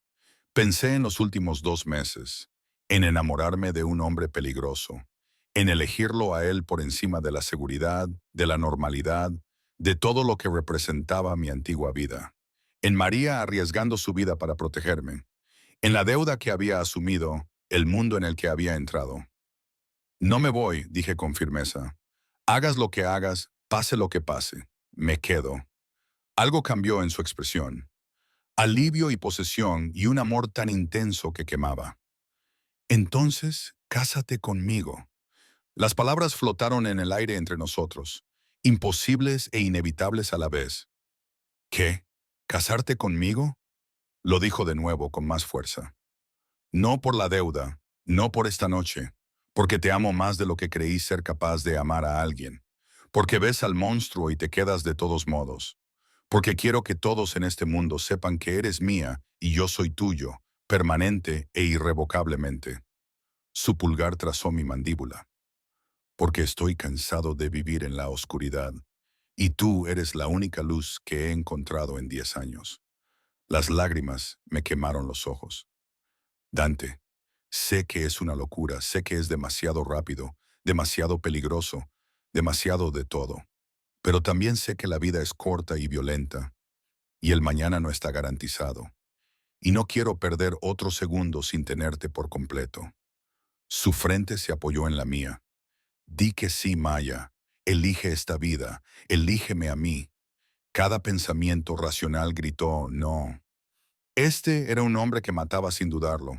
Pensé en los últimos 2 meses, en enamorarme de un hombre peligroso, en elegirlo a él por encima de la seguridad, de la normalidad, de todo lo que representaba mi antigua vida, en María arriesgando su vida para protegerme, en la deuda que había asumido, el mundo en el que había entrado. No me voy, dije con firmeza. Hagas lo que hagas, pase lo que pase, me quedo. Algo cambió en su expresión. Alivio y posesión y un amor tan intenso que quemaba. Entonces, cásate conmigo. Las palabras flotaron en el aire entre nosotros, imposibles e inevitables a la vez. ¿Qué? ¿Casarte conmigo? Lo dijo de nuevo con más fuerza. No por la deuda, no por esta noche, porque te amo más de lo que creí ser capaz de amar a alguien, porque ves al monstruo y te quedas de todos modos, porque quiero que todos en este mundo sepan que eres mía y yo soy tuyo, permanente e irrevocablemente. Su pulgar trazó mi mandíbula. Porque estoy cansado de vivir en la oscuridad, y tú eres la única luz que he encontrado en 10 años. Las lágrimas me quemaron los ojos. Dante, sé que es una locura, sé que es demasiado rápido, demasiado peligroso, demasiado de todo, pero también sé que la vida es corta y violenta, y el mañana no está garantizado, y no quiero perder otro segundo sin tenerte por completo. Su frente se apoyó en la mía. Di que sí, Maya. Elige esta vida. Elígeme a mí. Cada pensamiento racional gritó, no. Este era un hombre que mataba sin dudarlo,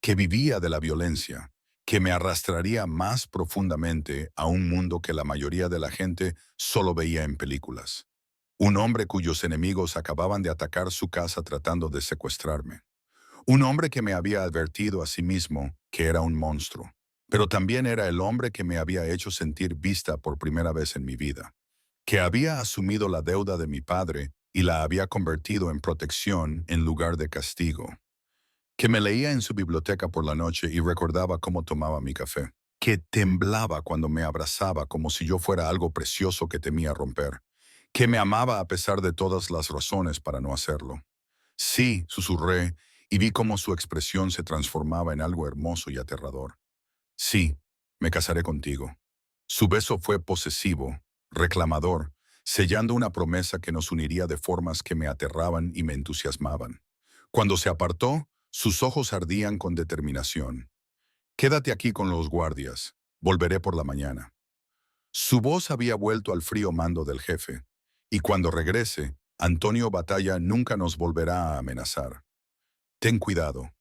que vivía de la violencia, que me arrastraría más profundamente a un mundo que la mayoría de la gente solo veía en películas. Un hombre cuyos enemigos acababan de atacar su casa tratando de secuestrarme. Un hombre que me había advertido a sí mismo que era un monstruo, pero también era el hombre que me había hecho sentir vista por primera vez en mi vida, que había asumido la deuda de mi padre y la había convertido en protección en lugar de castigo, que me leía en su biblioteca por la noche y recordaba cómo tomaba mi café, que temblaba cuando me abrazaba como si yo fuera algo precioso que temía romper, que me amaba a pesar de todas las razones para no hacerlo. Sí, susurré, y vi cómo su expresión se transformaba en algo hermoso y aterrador. Sí, me casaré contigo. Su beso fue posesivo, reclamador, sellando una promesa que nos uniría de formas que me aterraban y me entusiasmaban. Cuando se apartó, sus ojos ardían con determinación. Quédate aquí con los guardias. Volveré por la mañana. Su voz había vuelto al frío mando del jefe, y cuando regrese, Antonio Batalla nunca nos volverá a amenazar. Ten cuidado.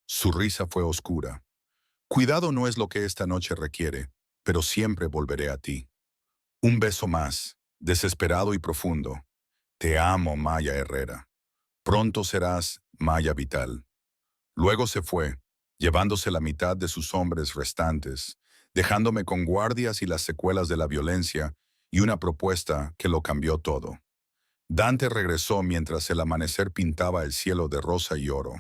Su risa fue oscura. Cuidado no es lo que esta noche requiere, pero siempre volveré a ti. Un beso más, desesperado y profundo. Te amo, Maya Herrera. Pronto serás Maya Vital. Luego se fue, llevándose la mitad de sus hombres restantes, dejándome con guardias y las secuelas de la violencia y una propuesta que lo cambió todo. Dante regresó mientras el amanecer pintaba el cielo de rosa y oro.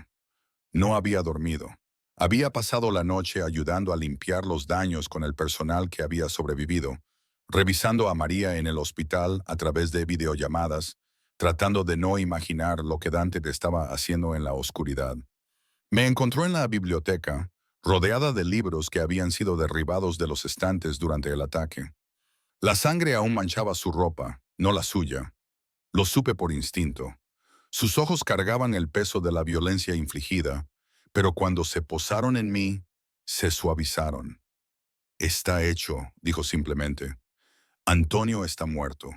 No había dormido. Había pasado la noche ayudando a limpiar los daños con el personal que había sobrevivido, revisando a María en el hospital a través de videollamadas, tratando de no imaginar lo que Dante estaba haciendo en la oscuridad. Me encontró en la biblioteca, rodeada de libros que habían sido derribados de los estantes durante el ataque. La sangre aún manchaba su ropa, no la suya. Lo supe por instinto. Sus ojos cargaban el peso de la violencia infligida, pero cuando se posaron en mí, se suavizaron. Está hecho, dijo simplemente. Antonio está muerto.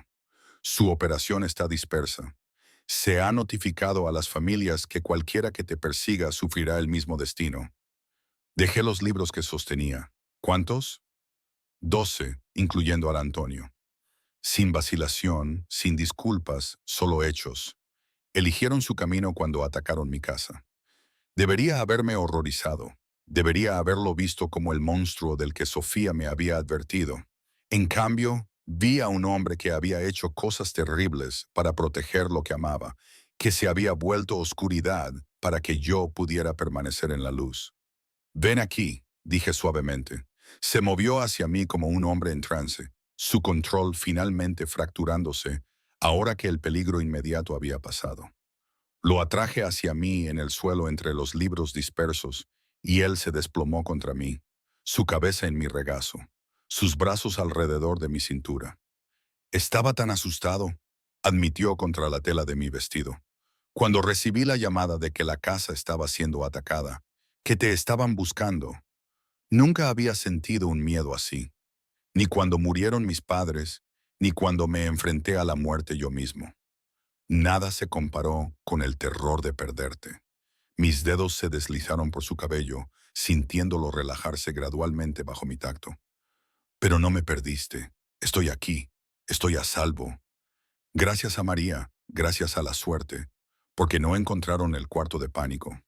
Su operación está dispersa. Se ha notificado a las familias que cualquiera que te persiga sufrirá el mismo destino. Dejé los libros que sostenía. ¿Cuántos? 12, incluyendo al Antonio. Sin vacilación, sin disculpas, solo hechos. Eligieron su camino cuando atacaron mi casa. Debería haberme horrorizado. Debería haberlo visto como el monstruo del que Sofía me había advertido. En cambio, vi a un hombre que había hecho cosas terribles para proteger lo que amaba, que se había vuelto oscuridad para que yo pudiera permanecer en la luz. Ven aquí, dije suavemente. Se movió hacia mí como un hombre en trance, su control finalmente fracturándose, ahora que el peligro inmediato había pasado. Lo atraje hacia mí en el suelo entre los libros dispersos, y él se desplomó contra mí, su cabeza en mi regazo, sus brazos alrededor de mi cintura. Estaba tan asustado, admitió contra la tela de mi vestido, cuando recibí la llamada de que la casa estaba siendo atacada, que te estaban buscando. Nunca había sentido un miedo así, ni cuando murieron mis padres, ni cuando me enfrenté a la muerte yo mismo. Nada se comparó con el terror de perderte. Mis dedos se deslizaron por su cabello, sintiéndolo relajarse gradualmente bajo mi tacto. Pero no me perdiste. Estoy aquí. Estoy a salvo. Gracias a María, gracias a la suerte, porque no encontraron el cuarto de pánico.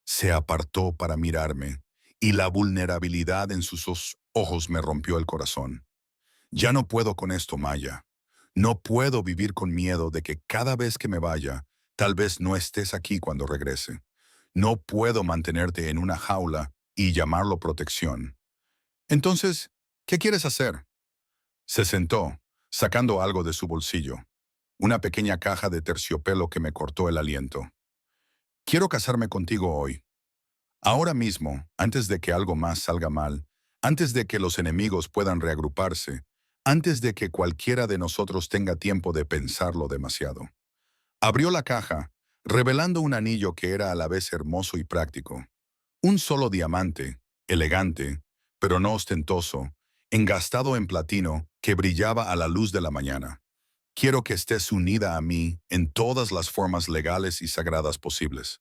Se apartó para mirarme, y la vulnerabilidad en sus ojos me rompió el corazón. Ya no puedo con esto, Maya. No puedo vivir con miedo de que cada vez que me vaya, tal vez no estés aquí cuando regrese. No puedo mantenerte en una jaula y llamarlo protección. Entonces, ¿qué quieres hacer? Se sentó, sacando algo de su bolsillo, una pequeña caja de terciopelo que me cortó el aliento. Quiero casarme contigo hoy. Ahora mismo, antes de que algo más salga mal, antes de que los enemigos puedan reagruparse, antes de que cualquiera de nosotros tenga tiempo de pensarlo demasiado. Abrió la caja, revelando un anillo que era a la vez hermoso y práctico. Un solo diamante, elegante, pero no ostentoso, engastado en platino que brillaba a la luz de la mañana. Quiero que estés unida a mí en todas las formas legales y sagradas posibles.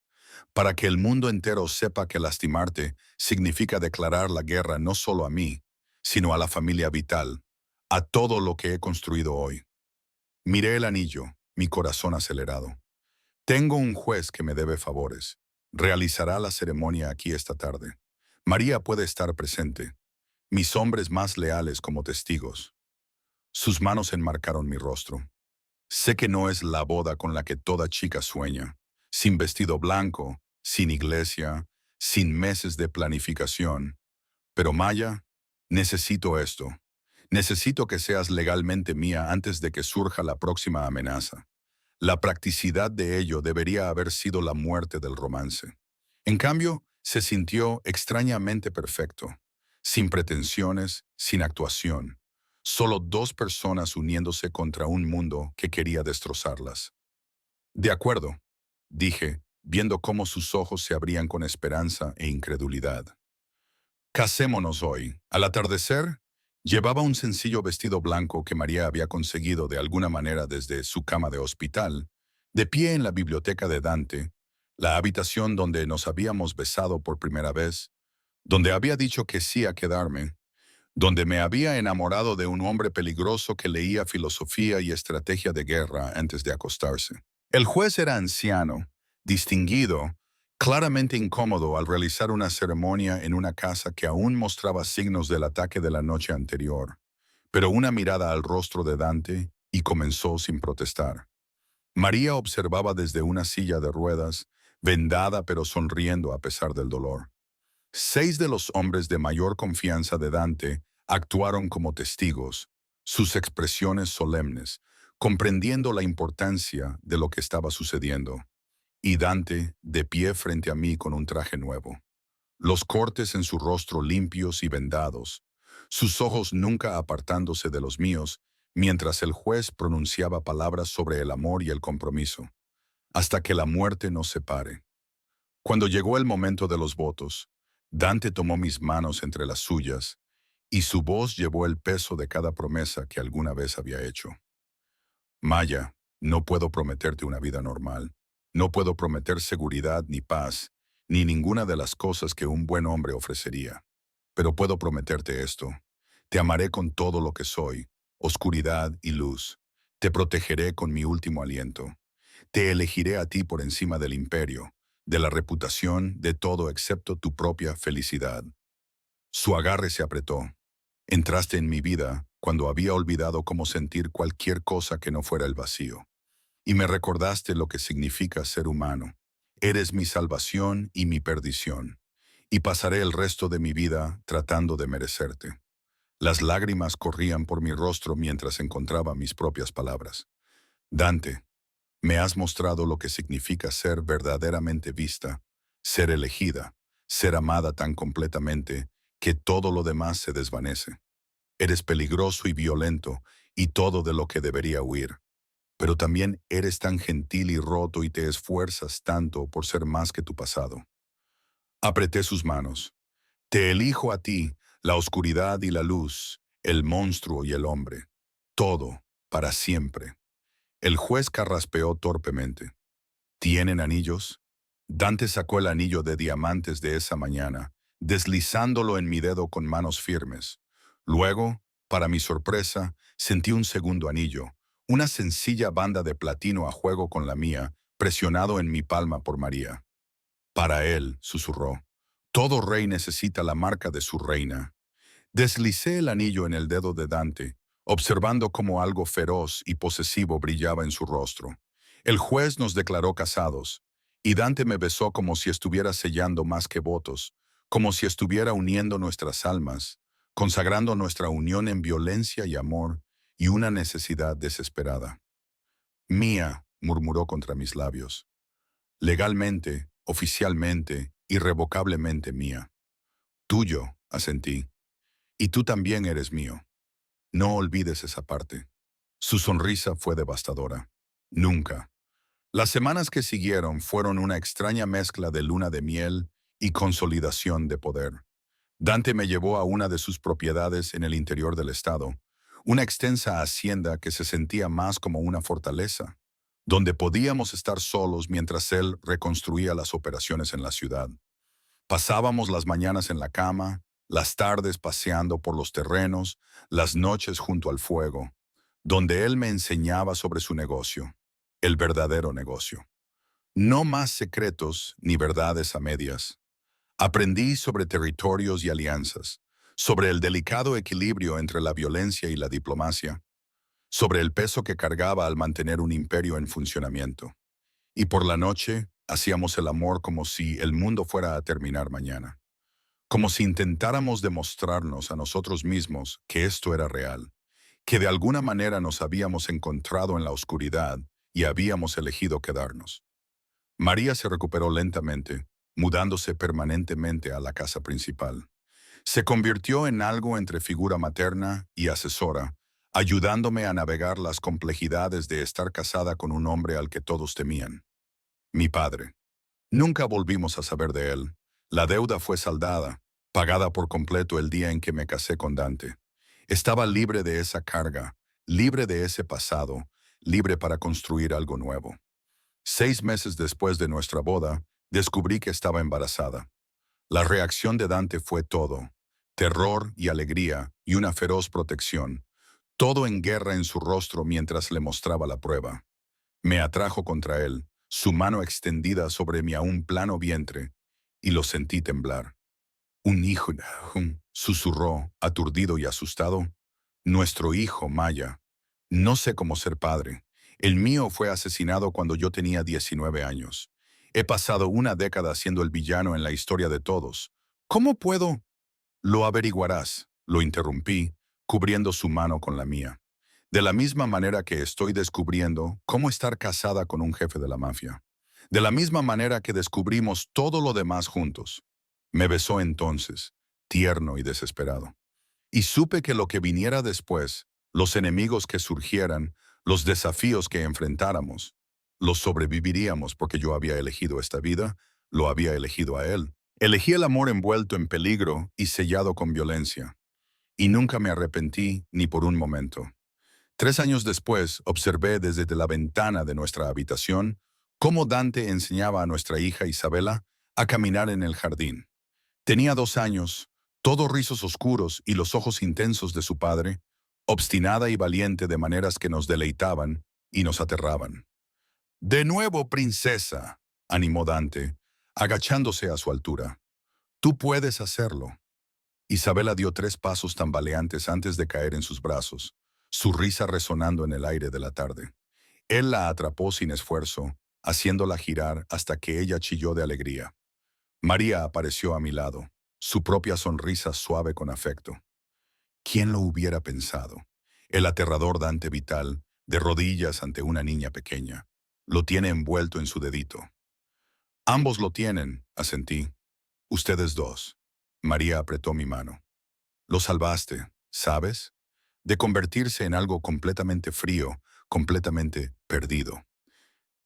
para que el mundo entero sepa que lastimarte significa declarar la guerra no solo a mí, sino a la familia vital, a todo lo que he construido hoy. Miré el anillo, mi corazón acelerado. Tengo un juez que me debe favores. Realizará la ceremonia aquí esta tarde. María puede estar presente. Mis hombres más leales como testigos. Sus manos enmarcaron mi rostro. Sé que no es la boda con la que toda chica sueña, sin vestido blanco, sin iglesia, sin meses de planificación. Pero Maya, necesito esto. Necesito que seas legalmente mía antes de que surja la próxima amenaza. La practicidad de ello debería haber sido la muerte del romance. En cambio, se sintió extrañamente perfecto, sin pretensiones, sin actuación. Solo dos personas uniéndose contra un mundo que quería destrozarlas. De acuerdo, dije, viendo cómo sus ojos se abrían con esperanza e incredulidad. Casémonos hoy. Al atardecer, llevaba un sencillo vestido blanco que María había conseguido de alguna manera desde su cama de hospital, de pie en la biblioteca de Dante, la habitación donde nos habíamos besado por primera vez, donde había dicho que sí a quedarme, donde me había enamorado de un hombre peligroso que leía filosofía y estrategia de guerra antes de acostarse. El juez era anciano, distinguido, claramente incómodo al realizar una ceremonia en una casa que aún mostraba signos del ataque de la noche anterior, pero una mirada al rostro de Dante y comenzó sin protestar. María observaba desde una silla de ruedas, vendada pero sonriendo a pesar del dolor. 6 de los hombres de mayor confianza de Dante actuaron como testigos, sus expresiones solemnes, comprendiendo la importancia de lo que estaba sucediendo. Y Dante, de pie frente a mí con un traje nuevo. Los cortes en su rostro limpios y vendados, sus ojos nunca apartándose de los míos, mientras el juez pronunciaba palabras sobre el amor y el compromiso, hasta que la muerte nos separe. Cuando llegó el momento de los votos, Dante tomó mis manos entre las suyas, y su voz llevó el peso de cada promesa que alguna vez había hecho. Maya, no puedo prometerte una vida normal. No puedo prometer seguridad ni paz, ni ninguna de las cosas que un buen hombre ofrecería. Pero puedo prometerte esto. Te amaré con todo lo que soy, oscuridad y luz. Te protegeré con mi último aliento. Te elegiré a ti por encima del imperio, de la reputación, de todo excepto tu propia felicidad. Su agarre se apretó. Entraste en mi vida cuando había olvidado cómo sentir cualquier cosa que no fuera el vacío. Y me recordaste lo que significa ser humano. Eres mi salvación y mi perdición. Y pasaré el resto de mi vida tratando de merecerte. Las lágrimas corrían por mi rostro mientras encontraba mis propias palabras. Dante, me has mostrado lo que significa ser verdaderamente vista, ser elegida, ser amada tan completamente que todo lo demás se desvanece. Eres peligroso y violento y todo de lo que debería huir. Pero también eres tan gentil y roto y te esfuerzas tanto por ser más que tu pasado. Apreté sus manos. Te elijo a ti, la oscuridad y la luz, el monstruo y el hombre. Todo, para siempre. El juez carraspeó torpemente. ¿Tienen anillos? Dante sacó el anillo de diamantes de esa mañana, deslizándolo en mi dedo con manos firmes. Luego, para mi sorpresa, sentí un segundo anillo, una sencilla banda de platino a juego con la mía, presionado en mi palma por María. Para él, susurró, todo rey necesita la marca de su reina. Deslicé el anillo en el dedo de Dante, observando cómo algo feroz y posesivo brillaba en su rostro. El juez nos declaró casados, y Dante me besó como si estuviera sellando más que votos, como si estuviera uniendo nuestras almas, consagrando nuestra unión en violencia y amor y una necesidad desesperada. Mía, murmuró contra mis labios. Legalmente, oficialmente, irrevocablemente mía. Tuyo, asentí. Y tú también eres mío. No olvides esa parte. Su sonrisa fue devastadora. Nunca. Las semanas que siguieron fueron una extraña mezcla de luna de miel y consolidación de poder. Dante me llevó a una de sus propiedades en el interior del estado, una extensa hacienda que se sentía más como una fortaleza, donde podíamos estar solos mientras él reconstruía las operaciones en la ciudad. Pasábamos las mañanas en la cama, las tardes paseando por los terrenos, las noches junto al fuego, donde él me enseñaba sobre su negocio, el verdadero negocio. No más secretos ni verdades a medias. Aprendí sobre territorios y alianzas, sobre el delicado equilibrio entre la violencia y la diplomacia, sobre el peso que cargaba al mantener un imperio en funcionamiento. Y por la noche hacíamos el amor como si el mundo fuera a terminar mañana, como si intentáramos demostrarnos a nosotros mismos que esto era real, que de alguna manera nos habíamos encontrado en la oscuridad y habíamos elegido quedarnos. María se recuperó lentamente, mudándose permanentemente a la casa principal. Se convirtió en algo entre figura materna y asesora, ayudándome a navegar las complejidades de estar casada con un hombre al que todos temían. Mi padre. Nunca volvimos a saber de él. La deuda fue saldada, pagada por completo el día en que me casé con Dante. Estaba libre de esa carga, libre de ese pasado, libre para construir algo nuevo. 6 meses después de nuestra boda, descubrí que estaba embarazada. La reacción de Dante fue todo: terror y alegría y una feroz protección, todo en guerra en su rostro mientras le mostraba la prueba. Me atrajo contra él, su mano extendida sobre mi aún plano vientre, y lo sentí temblar. Un hijo, susurró, aturdido y asustado. Nuestro hijo, Maya. No sé cómo ser padre. El mío fue asesinado cuando yo tenía 19 años. He pasado una década siendo el villano en la historia de todos. ¿Cómo puedo? Lo averiguarás, lo interrumpí, cubriendo su mano con la mía. De la misma manera que estoy descubriendo cómo estar casada con un jefe de la mafia. De la misma manera que descubrimos todo lo demás juntos. Me besó entonces, tierno y desesperado. Y supe que lo que viniera después, los enemigos que surgieran, los desafíos que enfrentáramos, los sobreviviríamos porque yo había elegido esta vida, lo había elegido a él. Elegí el amor envuelto en peligro y sellado con violencia. Y nunca me arrepentí ni por un momento. 3 años después, observé desde la ventana de nuestra habitación cómo Dante enseñaba a nuestra hija Isabela a caminar en el jardín. Tenía 2 años, todos rizos oscuros y los ojos intensos de su padre, obstinada y valiente de maneras que nos deleitaban y nos aterraban. «De nuevo, princesa», animó Dante, agachándose a su altura. «Tú puedes hacerlo». Isabela dio 3 pasos tambaleantes antes de caer en sus brazos, su risa resonando en el aire de la tarde. Él la atrapó sin esfuerzo, haciéndola girar hasta que ella chilló de alegría. María apareció a mi lado, su propia sonrisa suave con afecto. ¿Quién lo hubiera pensado? El aterrador Dante Vital, de rodillas ante una niña pequeña, lo tiene envuelto en su dedito. Ambos lo tienen, asentí. Ustedes dos. María apretó mi mano. Lo salvaste, ¿sabes? De convertirse en algo completamente frío, completamente perdido.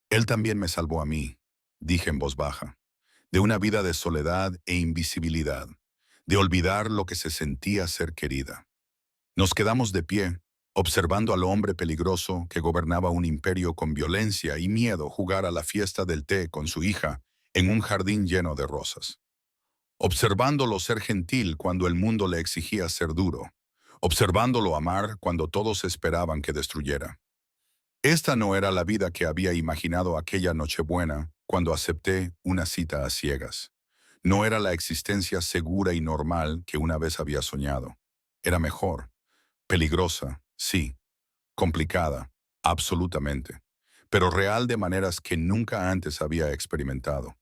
Él también me salvó a mí, dije en voz baja, de una vida de soledad e invisibilidad, de olvidar lo que se sentía ser querida. Nos quedamos de pie, observando al hombre peligroso que gobernaba un imperio con violencia y miedo jugar a la fiesta del té con su hija en un jardín lleno de rosas. Observándolo ser gentil cuando el mundo le exigía ser duro. Observándolo amar cuando todos esperaban que destruyera. Esta no era la vida que había imaginado aquella Nochebuena cuando acepté una cita a ciegas. No era la existencia segura y normal que una vez había soñado. Era mejor. Peligrosa, sí. Complicada, absolutamente. Pero real de maneras que nunca antes había experimentado.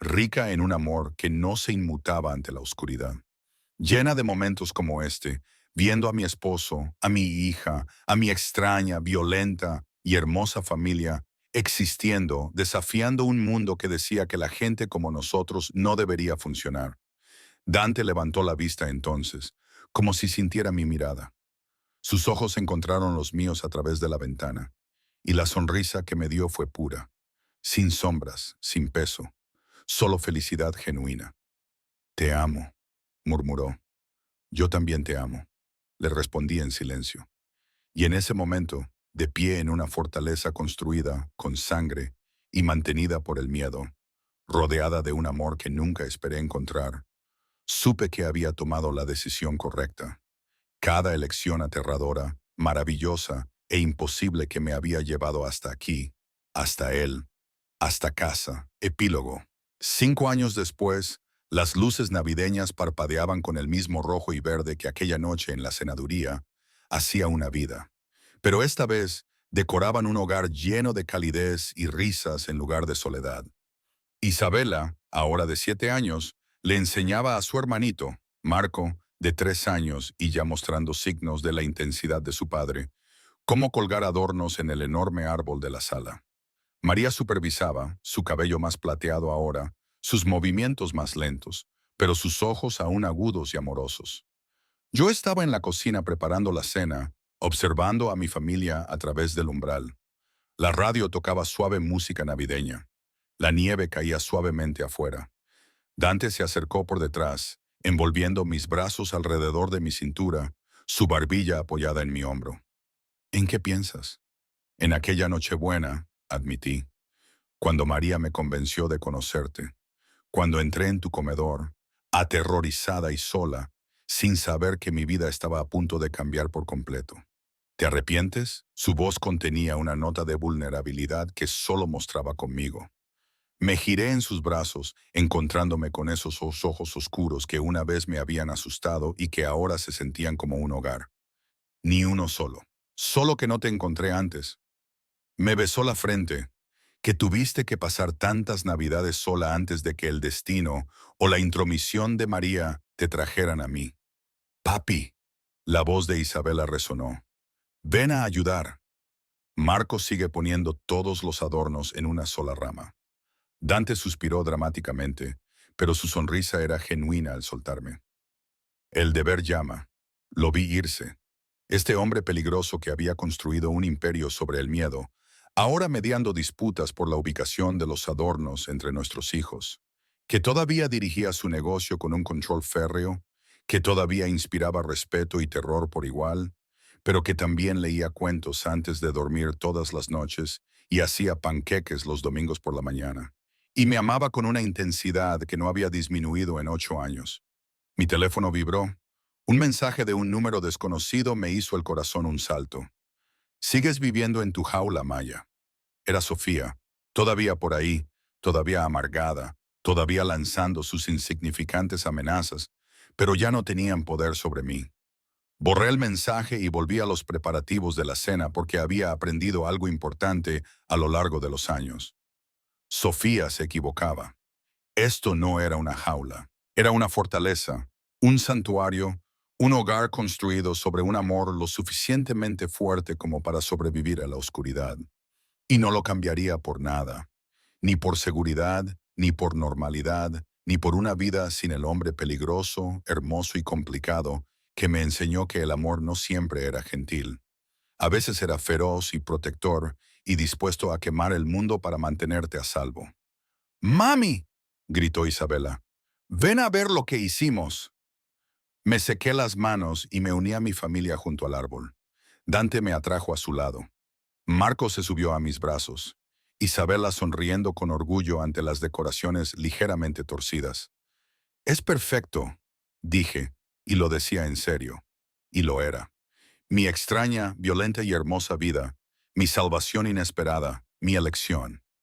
Rica en un amor que no se inmutaba ante la oscuridad. Llena de momentos como este, viendo a mi esposo, a mi hija, a mi extraña, violenta y hermosa familia, existiendo, desafiando un mundo que decía que la gente como nosotros no debería funcionar. Dante levantó la vista entonces, como si sintiera mi mirada. Sus ojos encontraron los míos a través de la ventana, y la sonrisa que me dio fue pura, sin sombras, sin peso, solo felicidad genuina. «Te amo», murmuró. «Yo también te amo», le respondí en silencio. Y en ese momento, de pie en una fortaleza construida con sangre y mantenida por el miedo, rodeada de un amor que nunca esperé encontrar. Supe que había tomado la decisión correcta. Cada elección aterradora, maravillosa e imposible que me había llevado hasta aquí, hasta él, hasta casa. Epílogo. 5 años después, las luces navideñas parpadeaban con el mismo rojo y verde que aquella noche en la senaduría hacía una vida. Pero esta vez decoraban un hogar lleno de calidez y risas en lugar de soledad. Isabela, ahora de 7 años, le enseñaba a su hermanito, Marco, de 3 años y ya mostrando signos de la intensidad de su padre, cómo colgar adornos en el enorme árbol de la sala. María supervisaba, su cabello más plateado ahora, sus movimientos más lentos, pero sus ojos aún agudos y amorosos. Yo estaba en la cocina preparando la cena, observando a mi familia a través del umbral. La radio tocaba suave música navideña. La nieve caía suavemente afuera. Dante se acercó por detrás, envolviendo mis brazos alrededor de mi cintura, su barbilla apoyada en mi hombro. ¿En qué piensas? En aquella Nochebuena, admití, cuando María me convenció de conocerte, cuando entré en tu comedor, aterrorizada y sola, sin saber que mi vida estaba a punto de cambiar por completo. ¿Te arrepientes? Su voz contenía una nota de vulnerabilidad que solo mostraba conmigo. Me giré en sus brazos, encontrándome con esos ojos oscuros que una vez me habían asustado y que ahora se sentían como un hogar. Ni uno solo. Solo que no te encontré antes. Me besó la frente. Que tuviste que pasar tantas navidades sola antes de que el destino o la intromisión de María te trajeran a mí. Papi. La voz de Isabela resonó. Ven a ayudar. Marcos sigue poniendo todos los adornos en una sola rama. Dante suspiró dramáticamente, pero su sonrisa era genuina al soltarme. El deber llama. Lo vi irse. Este hombre peligroso que había construido un imperio sobre el miedo, ahora mediando disputas por la ubicación de los adornos entre nuestros hijos, que todavía dirigía su negocio con un control férreo, que todavía inspiraba respeto y terror por igual, pero que también leía cuentos antes de dormir todas las noches y hacía panqueques los domingos por la mañana. Y me amaba con una intensidad que no había disminuido en 8 años. Mi teléfono vibró. Un mensaje de un número desconocido me hizo el corazón un salto. Sigues viviendo en tu jaula, Maya. Era Sofía, todavía por ahí, todavía amargada, todavía lanzando sus insignificantes amenazas, pero ya no tenían poder sobre mí. Borré el mensaje y volví a los preparativos de la cena porque había aprendido algo importante a lo largo de los años. Sofía se equivocaba. Esto no era una jaula, era una fortaleza, un santuario, un hogar construido sobre un amor lo suficientemente fuerte como para sobrevivir a la oscuridad. Y no lo cambiaría por nada, ni por seguridad, ni por normalidad, ni por una vida sin el hombre peligroso, hermoso y complicado que me enseñó que el amor no siempre era gentil. A veces era feroz y protector y dispuesto a quemar el mundo para mantenerte a salvo. ¡Mami!, gritó Isabela. ¡Ven a ver lo que hicimos! Me sequé las manos y me uní a mi familia junto al árbol. Dante me atrajo a su lado. Marco se subió a mis brazos. Isabela sonriendo con orgullo ante las decoraciones ligeramente torcidas. Es perfecto, dije, y lo decía en serio. Y lo era. Mi extraña, violenta y hermosa vida, mi salvación inesperada, mi elección.